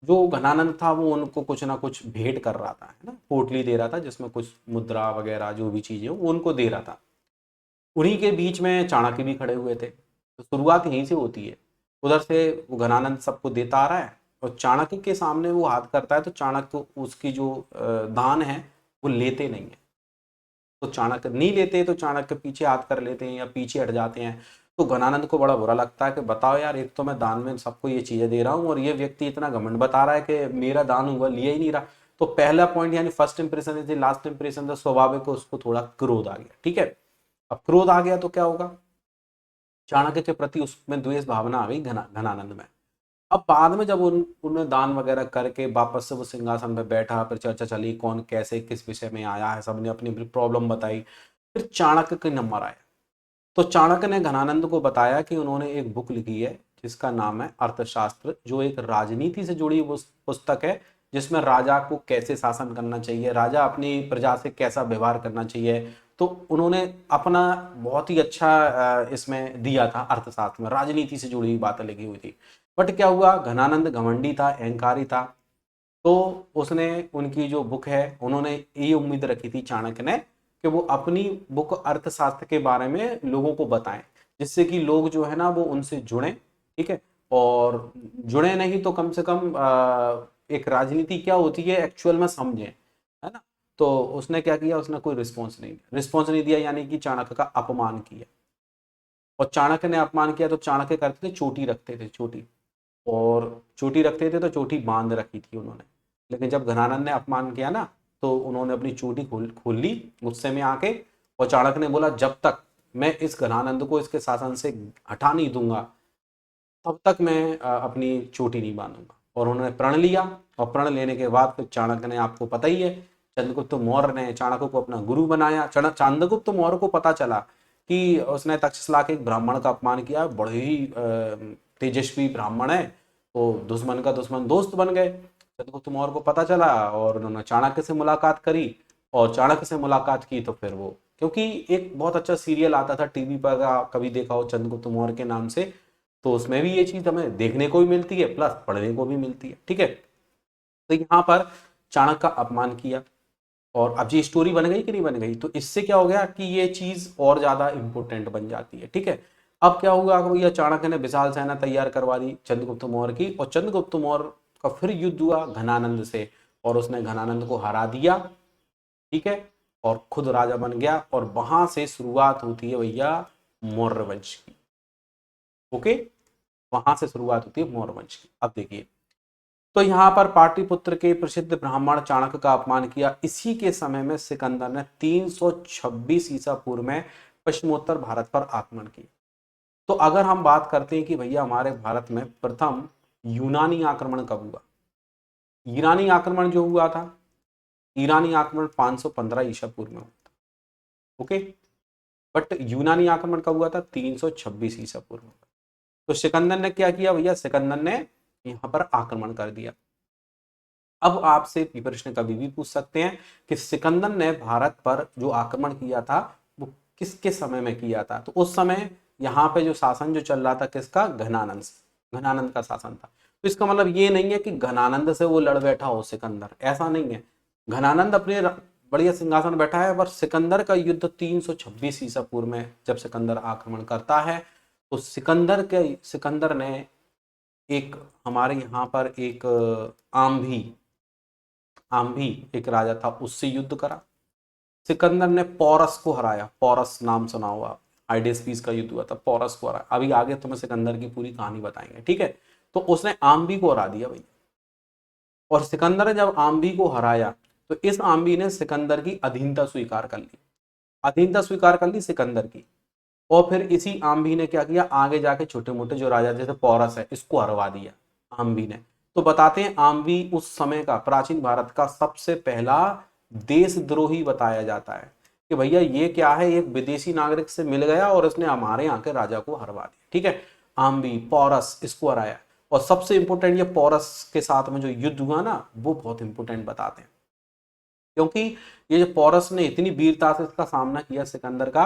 Speaker 1: जो घनानंद था वो उनको कुछ ना कुछ भेंट कर रहा था, है ना, पोटली दे रहा था जिसमें कुछ मुद्रा वगैरह जो भी चीजें वो उनको दे रहा था। उन्हीं के बीच में चाणक्य भी खड़े हुए थे, तो शुरुआत यहीं से होती है। उधर से वो घनानंद सबको देता आ रहा है और चाणक्य के सामने वो हाथ करता है तो चाणक्य उसकी जो दान है वो लेते नहीं है। तो चाणक्य नहीं लेते तो चाणक्य पीछे हाथ कर लेते हैं या पीछे हट जाते हैं। तो घनानंद को बड़ा बुरा लगता है कि बताओ यार, एक तो मैं दान में सबको ये चीजें दे रहा हूँ और ये व्यक्ति इतना घमंड बता रहा है कि मेरा दान हुआ, लिया ही नहीं रहा। तो पहला पॉइंट यानी first impression is last impression, तो स्वाभाविक को उसको थोड़ा क्रोध आ गया, ठीक है। अब क्रोध आ गया तो क्या होगा, चाणक्य के प्रति उसमें द्वेष भावना आ गई घनानंद में। अब बाद में जब उन्होंने दान वगैरह करके वापस से वो सिंहासन पे बैठा, फिर चर्चा चली कौन कैसे किस विषय में आया है, सबने अपनी अपनी प्रॉब्लम बताई, फिर चाणक्य के नंबर आया। तो चाणक्य ने घनानंद को बताया कि उन्होंने एक बुक लिखी है जिसका नाम है अर्थशास्त्र, जो एक राजनीति से जुड़ी पुस्तक है, जिसमें राजा को कैसे शासन करना चाहिए, राजा अपनी प्रजा से कैसा व्यवहार करना चाहिए। तो उन्होंने अपना बहुत ही अच्छा इसमें दिया था, अर्थशास्त्र में राजनीति से जुड़ी हुई बातें लिखी हुई थी। बट क्या हुआ, घनानंद घमंडी था, अहंकारी था, तो उसने उनकी जो बुक है, उन्होंने ये उम्मीद रखी थी चाणक्य ने कि वो अपनी बुक अर्थशास्त्र के बारे में लोगों को बताएं, जिससे कि लोग जो है ना वो उनसे जुड़े, ठीक है, और जुड़े नहीं तो कम से कम एक राजनीति क्या होती है एक्चुअल में समझें, है ना। तो उसने क्या किया, उसने कोई रिस्पॉन्स नहीं दिया, यानी कि चाणक्य का अपमान किया। और चाणक्य ने अपमान किया तो चाणक्य करते थे चोटी रखते थे, चोटी, और चोटी रखते थे तो चोटी बांध रखी थी उन्होंने। लेकिन जब घनानंद ने अपमान किया ना तो उन्होंने अपनी चोटी खोल ली गुस्से में आके, और चाणक्य ने बोला जब तक मैं इस घनानंद को इसके शासन से हटा नहीं दूंगा तब तक मैं अपनी चोटी नहीं बांधूंगा। और उन्होंने प्रण लिया, और प्रण लेने के बाद फिर चाणक्य ने, आपको पता ही है, चंद्रगुप्त मौर्य ने चाणक्य को अपना गुरु बनाया। चंद्रगुप्त मौर्य को पता चला कि उसने तक्षशिला के एक ब्राह्मण का अपमान किया, बड़े ही तेजस्वी ब्राह्मण है, तो दुश्मन का दुश्मन दोस्त बन गए। चंद्रगुप्त मौर्य को पता चला और उन्होंने चाणक्य से मुलाकात करी, और चाणक्य से मुलाकात की तो फिर वो, क्योंकि एक बहुत अच्छा सीरियल आता था टीवी पर, कभी देखा हो चंद्रगुप्त मौर्य के नाम से, तो उसमें भी ये चीज हमें देखने को भी मिलती है प्लस पढ़ने को भी मिलती है, ठीक है। तो यहाँ पर चाणक्य का अपमान किया, और अब ये स्टोरी बन गई कि नहीं बन गई, तो इससे क्या हो गया कि ये चीज और ज्यादा इंपॉर्टेंट बन जाती है, ठीक है। अब क्या हुआ कि भैया चाणक्य ने विशाल सेना तैयार करवा दी चंद्रगुप्त मौर्य की, और चंद्रगुप्त मौर्य का फिर युद्ध हुआ घनानंद से, और उसने घनानंद को हरा दिया, ठीक है, और खुद राजा बन गया। और वहां से शुरुआत होती है भैया मौर्य वंश की, ओके, वहां से शुरुआत होती है मौर्य वंश की। अब देखिए, तो यहाँ पर पाटलिपुत्र के प्रसिद्ध ब्राह्मण चाणक्य का अपमान किया। इसी के समय में सिकंदर ने 326 ईसा पूर्व में पश्चिमोत्तर भारत पर आक्रमण किया। तो अगर हम बात करते हैं कि भैया हमारे भारत में प्रथम यूनानी आक्रमण कब हुआ, ईरानी आक्रमण जो हुआ था, ईरानी आक्रमण 515 ईसा पूर्व में हुआ था, ओके। बट यूनानी आक्रमण कब हुआ था, 326 ईसा पूर्व में। तो सिकंदर ने क्या किया भैया, सिकंदर ने यहाँ पर आक्रमण कर दिया। अब आपसे प्रश्न कभी भी पूछ सकते हैं कि सिकंदर ने भारत पर जो आक्रमण किया था वो किसके समय में किया था। तो उस समय यहाँ पे जो शासन जो चल रहा था किसका, घनानंद का शासन था। तो इसका मतलब ये नहीं है कि घनानंद से वो लड़ बैठा हो सिकंदर, ऐसा नहीं है। घनानंद अपने बढ़िया सिंहासन बैठा है, पर सिकंदर का युद्ध 326 ईसा पूर्व में जब सिकंदर आक्रमण करता है, तो सिकंदर ने एक, हमारे यहाँ पर एक आम्भी एक राजा था, उससे युद्ध करा। सिकंदर ने पोरस को हराया, पोरस नाम सुना हुआ, हाइडेस्पीस का युद्ध हुआ था, पोरस को हराया। अभी आगे तुम्हें सिकंदर की पूरी कहानी बताएंगे, ठीक है। तो उसने आम्भी को हरा दिया भाई, और सिकंदर ने जब आम्भी को हराया तो इस आम्भी ने सिकंदर की अधीनता स्वीकार कर ली, अधीनता स्वीकार कर ली सिकंदर की। और फिर इसी आम्भी ने क्या किया, आगे जाके छोटे मोटे जो राजा जैसे पौरस है इसको हरवा दिया आम्भी ने। तो बताते हैं आम्भी उस समय का, प्राचीन भारत का सबसे पहला देशद्रोही बताया जाता है कि भैया ये क्या है, एक विदेशी नागरिक से मिल गया और इसने हमारे यहाँ के राजा को हरवा दिया, ठीक है। आम्भी पौरस इसको हराया। और सबसे इंपॉर्टेंट ये पोरस के साथ में जो युद्ध हुआ ना वो बहुत इंपॉर्टेंट बताते हैं, क्योंकि ये जो पोरस ने इतनी वीरता से इसका सामना किया सिकंदर का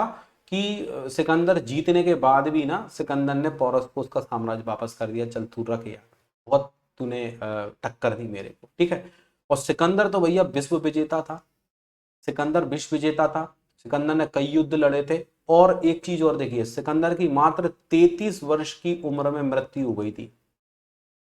Speaker 1: कि सिकंदर जीतने के बाद भी ना सिकंदर ने पोरस को उसका साम्राज्य वापस कर दिया, चल तू रख यार, बहुत तूने टक्कर दी मेरे को, ठीक है। और सिकंदर तो भैया विश्व विजेता था, सिकंदर विश्व विजेता था, सिकंदर ने कई युद्ध लड़े थे। और एक चीज और देखिए, सिकंदर की मात्र 33 वर्ष की उम्र में मृत्यु हो गई थी,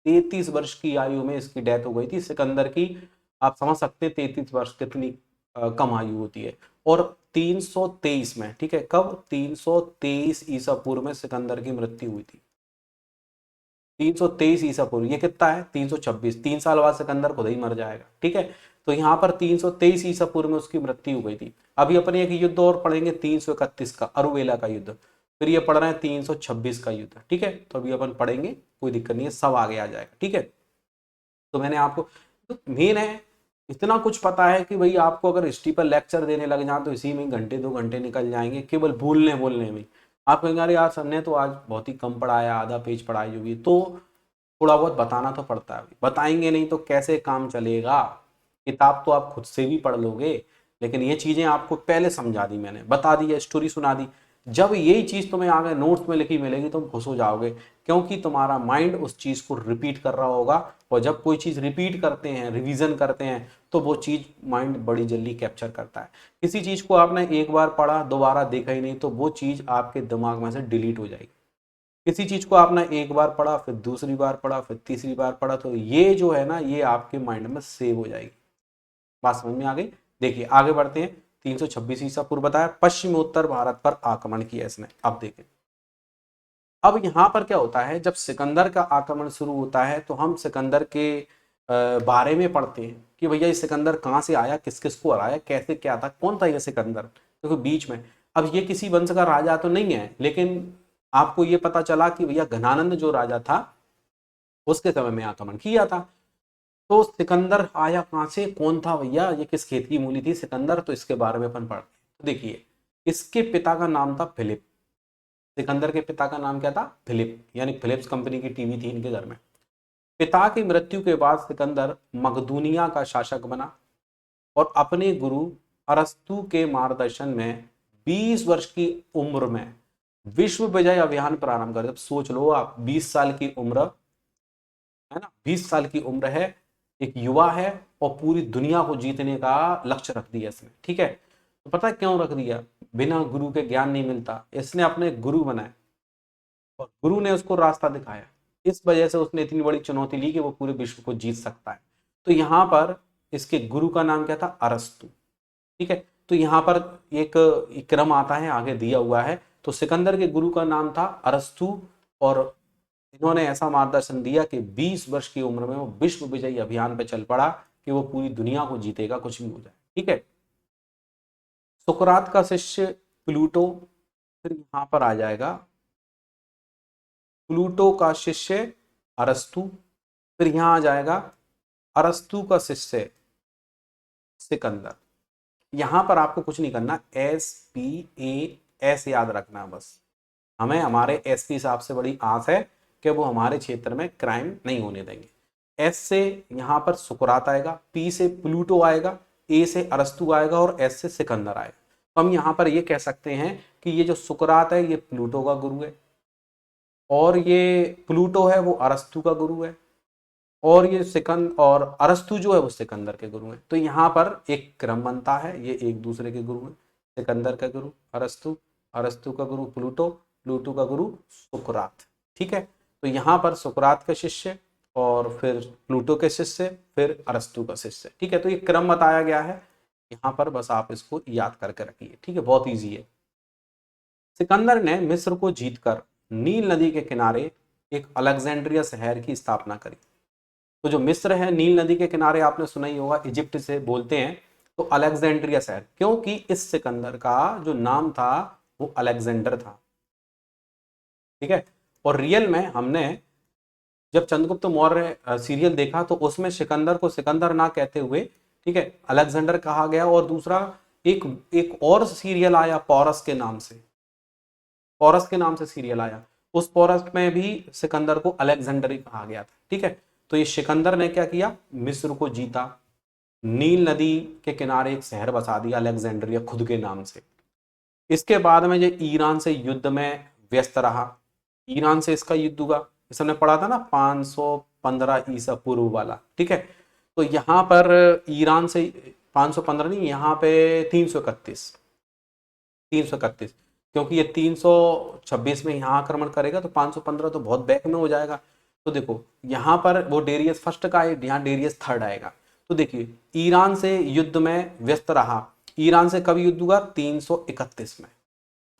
Speaker 1: 33 वर्ष की आयु में इसकी डेथ हो गई थी सिकंदर की। आप समझ सकते हैं 33 वर्ष कितनी कम आयु होती है। और 323 में, ठीक है, कब, 323 ईसा पूर्व में सिकंदर की मृत्यु हुई थी। 323 ईसा पूर्व, ये कितना है 326, 3 साल बाद सिकंदर खुद ही मर जाएगा, ठीक है। तो यहाँ पर 323 ईसा पूर्व में उसकी मृत्यु हो गई थी। अभी अपने एक युद्ध और पढ़ेंगे 331 का, अरुवेला का युद्ध, फिर ये पढ़ रहे हैं 326 का युद्ध, ठीक है। तो अभी अपन पढ़ेंगे, कोई दिक्कत नहीं है, सब आगे आ जाएगा, ठीक है। तो मैंने आपको, तो मेन है इतना कुछ पता है कि भाई आपको अगर हिस्ट्री पर लेक्चर देने लग जाए तो इसी में घंटे 2 घंटे निकल जाएंगे केवल बोलने बोलने में। आप कहेंगे अरे यार सर ने तो आज बहुत ही कम पढ़ाया, आधा पेज पढ़ाई होगी, तो थोड़ा बहुत बताना तो पड़ता है, बताएंगे नहीं तो कैसे काम चलेगा। किताब तो आप खुद से भी पढ़ लोगे, लेकिन ये चीजें आपको पहले समझा दी मैंने, बता दी, स्टोरी सुना दी। जब यही चीज तुम्हें आगे नोट्स में लिखी मिलेगी तुम खुश हो जाओगे, क्योंकि तुम्हारा माइंड उस चीज को रिपीट कर रहा होगा। और जब कोई चीज रिपीट करते हैं, रिवीजन करते हैं, तो वो चीज माइंड बड़ी जल्दी कैप्चर करता है। किसी चीज को आपने एक बार पढ़ा, दोबारा देखा ही नहीं, तो वो चीज आपके दिमाग में से डिलीट हो जाएगी। किसी चीज को आपने एक बार पढ़ा, फिर दूसरी बार पढ़ा, फिर तीसरी बार पढ़ा, तो ये जो है ना ये आपके माइंड में सेव हो जाएगी। बात समझ में आ गई। देखिए आगे बढ़ते हैं। 326 ईसा पूर्व बताया, पश्चिमोत्तर भारत पर आक्रमण किया इसने। अब देखें, अब यहां पर क्या होता है, जब सिकंदर का आक्रमण शुरू होता है तो हम सिकंदर के बारे में पढ़ते हैं कि भैया ये सिकंदर कहां से आया, किस किस को हराया, कैसे क्या था, कौन था ये सिकंदर। देखो बीच में, अब ये किसी वंश का राजा तो नहीं है, लेकिन आपको ये पता चला कि भैया घनानंद जो राजा था उसके समय में आक्रमण किया था। तो सिकंदर आया कहां से, कौन था भैया, ये किस खेत की मूली थी सिकंदर, तो इसके बारे में अपन पढ़ते हैं। तो देखिए, इसके पिता का नाम था फिलिप। सिकंदर के पिता का नाम क्या था, फिलिप, यानी फिलिप्स कंपनी की टीवी थी इनके घर में। पिता की मृत्यु के बाद सिकंदर मकदूनिया का शासक बना और अपने गुरु अरस्तु के मार्गदर्शन में 20 वर्ष की उम्र में विश्व विजय अभियान प्रारंभ कर। जब सोच लो आप, 20 साल की उम्र है ना, 20 साल की उम्र है, एक युवा है, और पूरी दुनिया को जीतने का लक्ष्य रख दिया इसने, ठीक है। तो पता है क्यों रख दिया, बिना गुरु के ज्ञान नहीं मिलता, इसने अपने गुरु बनाए और गुरु ने उसको रास्ता दिखाया। इस वजह से उसने इतनी बड़ी चुनौती ली कि वो पूरे विश्व को जीत सकता है। तो यहाँ पर इसके गुरु का नाम क्या था, अरस्तु, ठीक है। तो यहाँ पर एक क्रम आता है, आगे दिया हुआ है। तो सिकंदर के गुरु का नाम था अरस्तु, और इन्होंने ऐसा मार्गदर्शन दिया कि 20 वर्ष की उम्र में वो विश्व विजयी अभियान पे चल पड़ा कि वो पूरी दुनिया को जीतेगा, कुछ भी हो जाए, ठीक है। सुकरात का शिष्य प्लूटो, फिर यहां पर आ जाएगा प्लूटो का शिष्य अरस्तु, फिर यहां आ जाएगा अरस्तु का शिष्य सिकंदर। यहां पर आपको कुछ नहीं करना, SPA याद रखना बस। हमें हमारे SP साहब से बड़ी आस है कि वो हमारे क्षेत्र में क्राइम नहीं होने देंगे। S से यहां पर सुकरात आएगा, P से प्लूटो आएगा, A से अरस्तु आएगा, और S से सिकंदर आएगा। तो हम यहां पर ये कह सकते हैं कि ये जो सुकरात है ये प्लूटो का गुरु है, और ये प्लूटो है वो अरस्तु का गुरु है, और ये और अरस्तु जो है वो सिकंदर के गुरु हैं। तो यहाँ पर एक क्रम बनता है, ये एक दूसरे के गुरु हैं। सिकंदर का गुरु अरस्तु, अरस्तु का गुरु प्लूटो, प्लूटो का गुरु सुकरात, ठीक है। तो यहाँ पर सुकरात का शिष्य, और फिर प्लूटो के शिष्य, फिर अरस्तु का शिष्य, ठीक है। तो ये क्रम बताया गया है यहाँ पर, बस आप इसको याद करके रखिए, ठीक है, बहुत ईजी है। सिकंदर ने मिस्र को जीतकर नील नदी के किनारे एक अलेक्जेंड्रिया शहर की स्थापना करी। तो जो मिस्र है, नील नदी के किनारे, आपने सुना ही होगा, इजिप्ट से बोलते हैं, तो अलेक्जेंड्रिया शहर, क्योंकि इस सिकंदर का जो नाम था वो अलेक्जेंडर था, ठीक है। और रियल में हमने जब चंद्रगुप्त मौर्य सीरियल देखा तो उसमें सिकंदर को सिकंदर ना कहते हुए, ठीक है, अलेक्जेंडर कहा गया। और दूसरा एक और सीरियल आया पौरस के नाम से, पौरस के नाम से सीरियल आया, उस पोरस में भी सिकंदर को अलेक्जेंडरी कहा गया था। ठीक है, तो ये सिकंदर ने क्या किया, मिस्र को जीता, नील नदी के किनारे एक शहर बसा दिया अलेक्जेंड्रिया खुद के नाम से। इसके बाद में ये ईरान से युद्ध में व्यस्त रहा, ईरान से इसका युद्ध हुआ, इस हमने पढ़ा था ना 515 ईसा पूर्व वाला। ठीक है, तो यहाँ पर ईरान से 515 नहीं, यहाँ पे 331, क्योंकि ये 326 में यहाँ आक्रमण करेगा तो 515 तो बहुत बैक में हो जाएगा। तो देखो यहाँ पर वो डेरियस फर्स्ट का है, यहाँ डेरियस थर्ड आएगा। तो देखिए ईरान से युद्ध में व्यस्त रहा, ईरान से कब युद्ध हुआ, 331 में।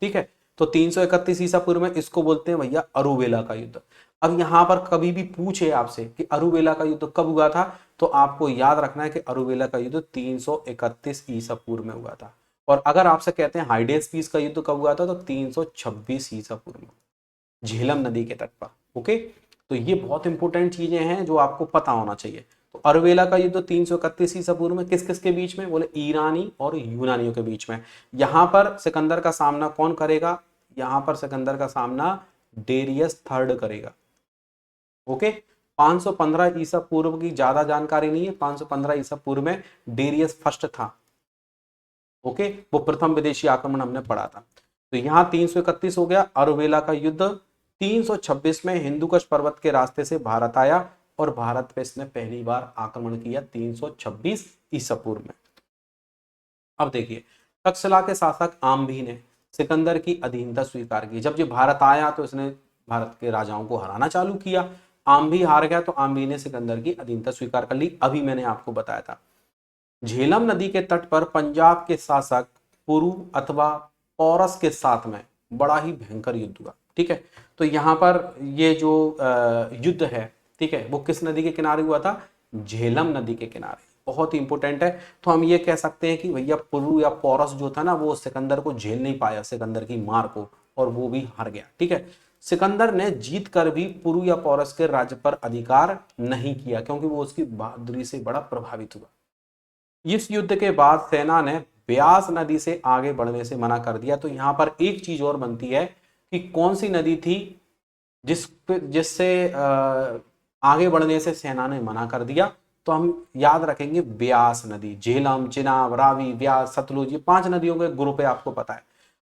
Speaker 1: ठीक है, तो 331 ईसा पूर्व में इसको बोलते हैं भैया अरुवेला का युद्ध। अब यहाँ पर कभी भी पूछे आपसे कि अरुवेला का युद्ध कब हुआ था, तो आपको याद रखना है कि अरुवेला का युद्ध 331 ईसा पूर्व में हुआ था। और अगर आपसे कहते हैं हाइडेस पीस का युद्ध कब हुआ था, तो 326 ईसा पूर्व में, झेलम नदी के तट पर। ओके, तो ये बहुत इंपॉर्टेंट चीजें हैं जो आपको पता होना चाहिए। तो अरुवेला का युद्ध 331 ईसा पूर्व में किस किस के बीच में, बोले ईरानी और यूनानियों के बीच में। यहां पर सिकंदर का सामना कौन करेगा, यहां पर सिकंदर का सामना डेरियस थर्ड करेगा। ओके, 515 ईसा पूर्व की ज्यादा जानकारी नहीं है, 515 ईसा पूर्व में डेरियस फर्स्ट था। ओके, वो प्रथम विदेशी आक्रमण हमने पढ़ा था। तो यहाँ 331 हो गया, अरुवेला का युद्ध। 326 में हिंदुकुश पर्वत के रास्ते से भारत आया और भारत पे इसने पहली बार आक्रमण किया 326 ईसा पूर्व में। अब देखिए तक्षशिला के शासक आम्भी ने सिकंदर की अधीनता स्वीकार की। जब ये भारत आया तो इसने भारत के राजाओं को हराना चालू किया, आम्भी हार गया तो आम्भी ने सिकंदर की अधीनता स्वीकार कर ली। अभी मैंने आपको बताया था झेलम नदी के तट पर पंजाब के शासक पुरु अथवा पौरस के साथ में बड़ा ही भयंकर युद्ध हुआ। ठीक है, तो यहाँ पर ये जो युद्ध है, ठीक है, वो किस नदी के किनारे हुआ था, झेलम नदी के किनारे। बहुत ही इंपॉर्टेंट है। तो हम ये कह सकते हैं कि भैया पुरु या पौरस जो था ना, वो सिकंदर को झेल नहीं पाया, सिकंदर की मार को, और वो भी हार गया। ठीक है, सिकंदर ने जीत कर भी पुरु या पौरस के राज्य पर अधिकार नहीं किया, क्योंकि वो उसकी बहादुरी से बड़ा प्रभावित हुआ। इस युद्ध के बाद सेना ने ब्यास नदी से आगे बढ़ने से मना कर दिया। तो यहां पर एक चीज और बनती है कि कौन सी नदी थी जिससे आगे बढ़ने से सेना ने मना कर दिया। तो हम याद रखेंगे ब्यास नदी, झेलम, चिनाब, रावी, ब्यास, सतलुज, ये 5 नदियों के ग्रुप है, आपको पता है।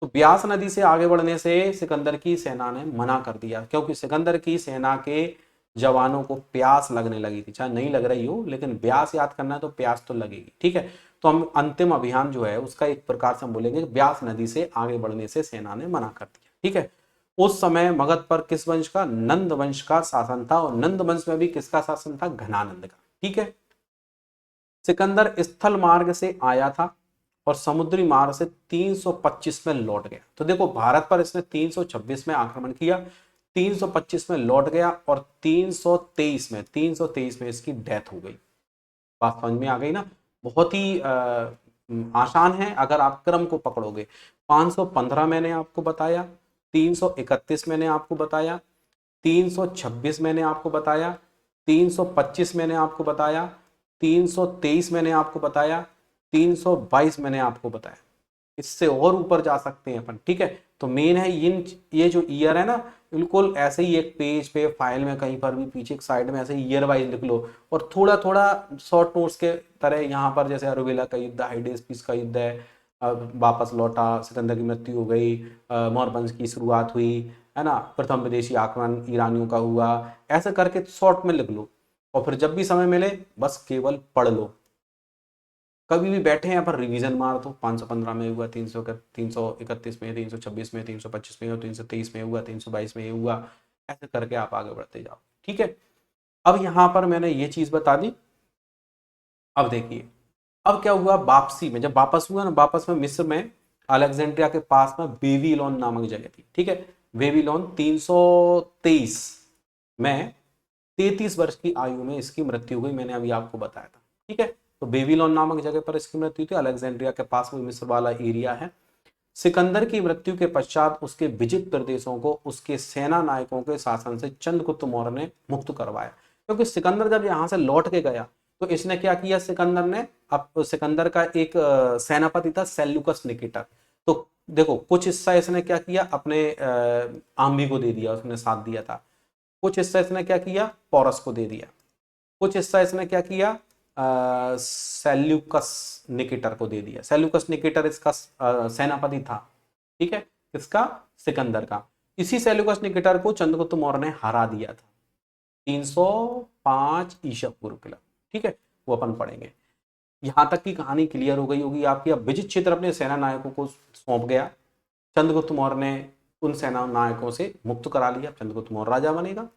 Speaker 1: तो ब्यास नदी से आगे बढ़ने से सिकंदर की सेना ने मना कर दिया, क्योंकि सिकंदर की सेना के जवानों को प्यास लगने लगी थी। चाहे नहीं लग रही हो, लेकिन ब्यास याद करना है तो प्यास तो लगेगी। ठीक है, तो हम अंतिम अभियान जो है उसका एक प्रकार से हम बोलेंगे ब्यास नदी से आगे बढ़ने से सेना ने मना कर दिया। ठीक है, उस समय मगध पर किस वंश का, नंद वंश का शासन था, और नंद वंश में भी किसका शासन था, घनानंद का। ठीक है, सिकंदर स्थल मार्ग से आया था और समुद्री मार्ग से 325 में लौट गया। तो देखो भारत पर इसने 326 में आक्रमण किया, 325 में लौट गया, और 323 में इसकी डेथ हो गई। बात समझ में आ गई ना, बहुत ही आसान है अगर आप क्रम को पकड़ोगे। 515 मैंने आपको बताया, 331 मैंने आपको बताया, 326 मैंने आपको बताया, 325 मैंने आपको बताया, 323 मैंने आपको बताया, 322 मैंने आपको बताया। इससे और ऊपर जा सकते हैं अपन। ठीक है, तो मेन है ये जो ईयर है ना, बिल्कुल ऐसे ही एक पेज पे फाइल में कहीं पर भी पीछे एक साइड में ऐसे ईयर वाइज लिख लो, और थोड़ा थोड़ा शॉर्ट नोट्स के तरह यहाँ पर जैसे अरुवेला का युद्ध, हाइडेस्पिस का युद्ध है, वापस लौटा, सिकंदर की मृत्यु हो गई, मौर्यवंश की शुरुआत हुई, है ना, प्रथम विदेशी आक्रमण ईरानियों का हुआ, ऐसे करके शॉर्ट में लिख लो, और फिर जब भी समय मिले बस केवल पढ़ लो। कभी भी बैठे हैं पर रिवीजन मार दो, 515 में हुआ, 331 में, 326 में, 325 में, 323 में हुआ, 322 में हुआ, ऐसे करके आप आगे बढ़ते जाओ। ठीक है, अब यहां पर मैंने ये चीज बता दी। अब देखिए अब क्या हुआ, वापसी में जब वापस हुआ ना, वापस में मिस्र में अलेक्जेंड्रिया के पास में बेबीलोन नामक जगह थी। ठीक है, बेबीलोन 323 में 33 वर्ष की आयु में इसकी मृत्यु हुई, मैंने अभी आपको बताया था। ठीक है, तो बेबीलोन नामक जगह पर इसकी मृत्यु थी, अलेक्जेंड्रिया के पास में मिस्र वाला एरिया है। सिकंदर की मृत्यु के पश्चात उसके विजित प्रदेशों को उसके सेना नायकों के शासन से चंद्रगुप्त मौर्य ने मुक्त करवाया। क्योंकि सिकंदर जब यहाँ से लौट के गया तो इसने क्या किया, सिकंदर ने, अब सिकंदर का एक सेनापति था सेल्यूकस निकेटर, तो देखो कुछ हिस्सा इसने क्या किया, अपने आम्बी को दे दिया, उसने साथ दिया था। कुछ हिस्सा इसने क्या किया, पोरस को दे दिया। कुछ हिस्सा इसने क्या किया, सेल्यूकस निकेटर को दे दिया। सेल्यूकस निकेटर इसका सेनापति था, ठीक है, इसका सिकंदर का। इसी सेल्यूकस निकेटर को चंद्रगुप्त मौर्य ने हरा दिया था 305 ईसा पूर्व के लगभग, ठीक है, वो अपन पढ़ेंगे। यहां तक की कहानी क्लियर हो गई होगी आपकी। अब विजित क्षेत्र अपने सेना नायकों को सौंप गया, चंद्रगुप्त मौर्य ने उन सेना नायकों से मुक्त करा लिया, चंद्रगुप्त मौर्य राजा बनेगा।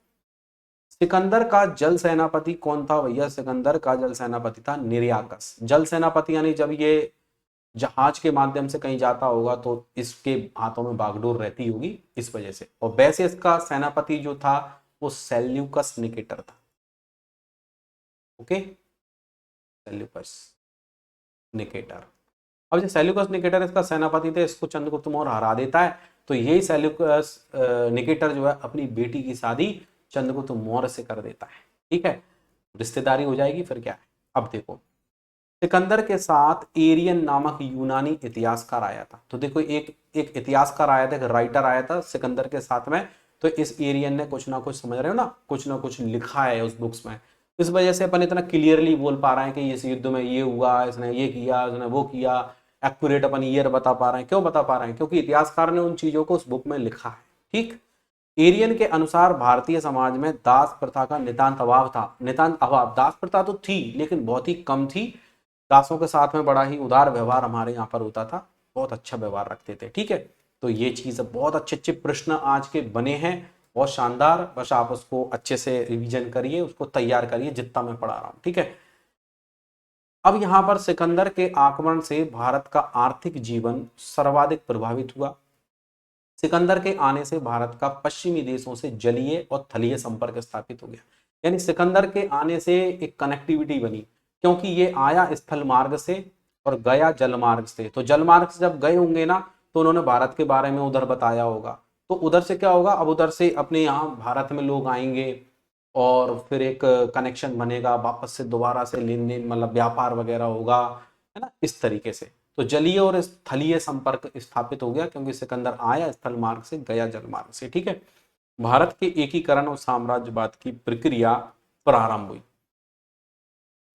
Speaker 1: सिकंदर का जल सेनापति कौन था भैया? सिकंदर का जल सेनापति था निर्याकस। जल सेनापति यानी जब ये जहाज के माध्यम से कहीं जाता होगा तो इसके हाथों में बागडोर रहती होगी, इस वजह से। और वैसे इसका सेनापति जो था वो सेल्यूकस निकेटर था। Okay, Seleucus Nicator. अब जो सेल्यूकस निकेटर इसका सेनापति थे, इसको चंद्रगुप्त मौर्य हरा देता है, तो यही सेल्यूकस निकेटर जो है अपनी बेटी की शादी चंद्रगुप्त मौर्य से कर देता है, ठीक है, रिश्तेदारी हो जाएगी, फिर क्या है। अब देखो, सिकंदर के साथ एरियन नामक यूनानी इतिहासकार आया था। तो देखो एक इतिहासकार आया था, एक राइटर आया था सिकंदर के साथ में। तो इस एरियन ने कुछ ना कुछ, समझ रहे हो ना कुछ लिखा है उस बुक्स में। इस वजह से अपन इतना क्लियरली बोल पा रहे हैं कि इस युद्ध में ये हुआ, इसने ये किया, इसने वो किया, एक्यूरेट अपन ईयर बता पा रहे हैं। क्यों बता पा रहे हैं? क्योंकि इतिहासकार ने उन चीजों को उस बुक में लिखा है, ठीक। एरियन के अनुसार भारतीय समाज में दास प्रथा का नितांत अभाव था। नितांत अभाव, दास प्रथा तो थी लेकिन बहुत ही कम थी। दासों के साथ में बड़ा ही उदार व्यवहार हमारे यहाँ पर होता था, बहुत अच्छा व्यवहार रखते थे, ठीक है। तो ये चीज, बहुत अच्छे अच्छे प्रश्न आज के बने हैं, बहुत शानदार। बस आप उसको अच्छे से रिवीजन करिए, उसको तैयार करिए जितना मैं पढ़ा रहा हूँ, ठीक है। अब यहाँ पर सिकंदर के आक्रमण से भारत का आर्थिक जीवन सर्वाधिक प्रभावित हुआ। सिकंदर के आने से भारत का पश्चिमी देशों से जलीय और थलीय संपर्क स्थापित हो गया। यानी सिकंदर के आने से एक कनेक्टिविटी बनी, क्योंकि ये आया स्थल मार्ग से और गया जल मार्ग से। तो जल मार्ग से जब गए होंगे ना, तो उन्होंने भारत के बारे में उधर बताया होगा। तो उधर से क्या होगा, अब उधर से अपने यहाँ भारत में लोग आएंगे और फिर एक कनेक्शन बनेगा, वापस से दोबारा से लेन देन, मतलब व्यापार वगैरह होगा, है ना, इस तरीके से। तो जलीय और स्थलीय संपर्क स्थापित हो गया, क्योंकि सिकंदर आया स्थल मार्ग से, गया जल मार्ग से, ठीक है। भारत के एकीकरण और साम्राज्यवाद की प्रक्रिया प्रारंभ हुई।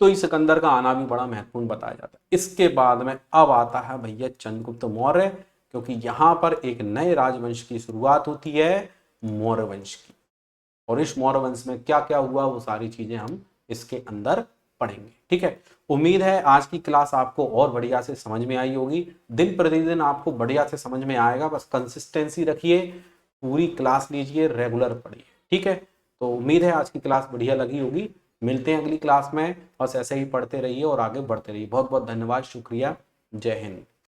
Speaker 1: तो इस सिकंदर का आना भी बड़ा महत्वपूर्ण बताया जाता है। इसके बाद में अब आता है भैया चंद्रगुप्त मौर्य, क्योंकि यहां पर एक नए राजवंश की शुरुआत होती है, मौर्य वंश की। और इस मौर्य वंश में क्या क्या हुआ, वो सारी चीजें हम इसके अंदर पढ़ेंगे, ठीक है। उम्मीद है आज की क्लास आपको और बढ़िया से समझ में आई होगी। दिन प्रतिदिन आपको बढ़िया से समझ में आएगा, बस कंसिस्टेंसी रखिए, पूरी क्लास लीजिए, रेगुलर पढ़िए, ठीक है। तो उम्मीद है आज की क्लास बढ़िया लगी होगी। मिलते हैं अगली क्लास में, बस ऐसे ही पढ़ते रहिए और आगे बढ़ते रहिए। बहुत बहुत धन्यवाद, शुक्रिया, जय हिंद।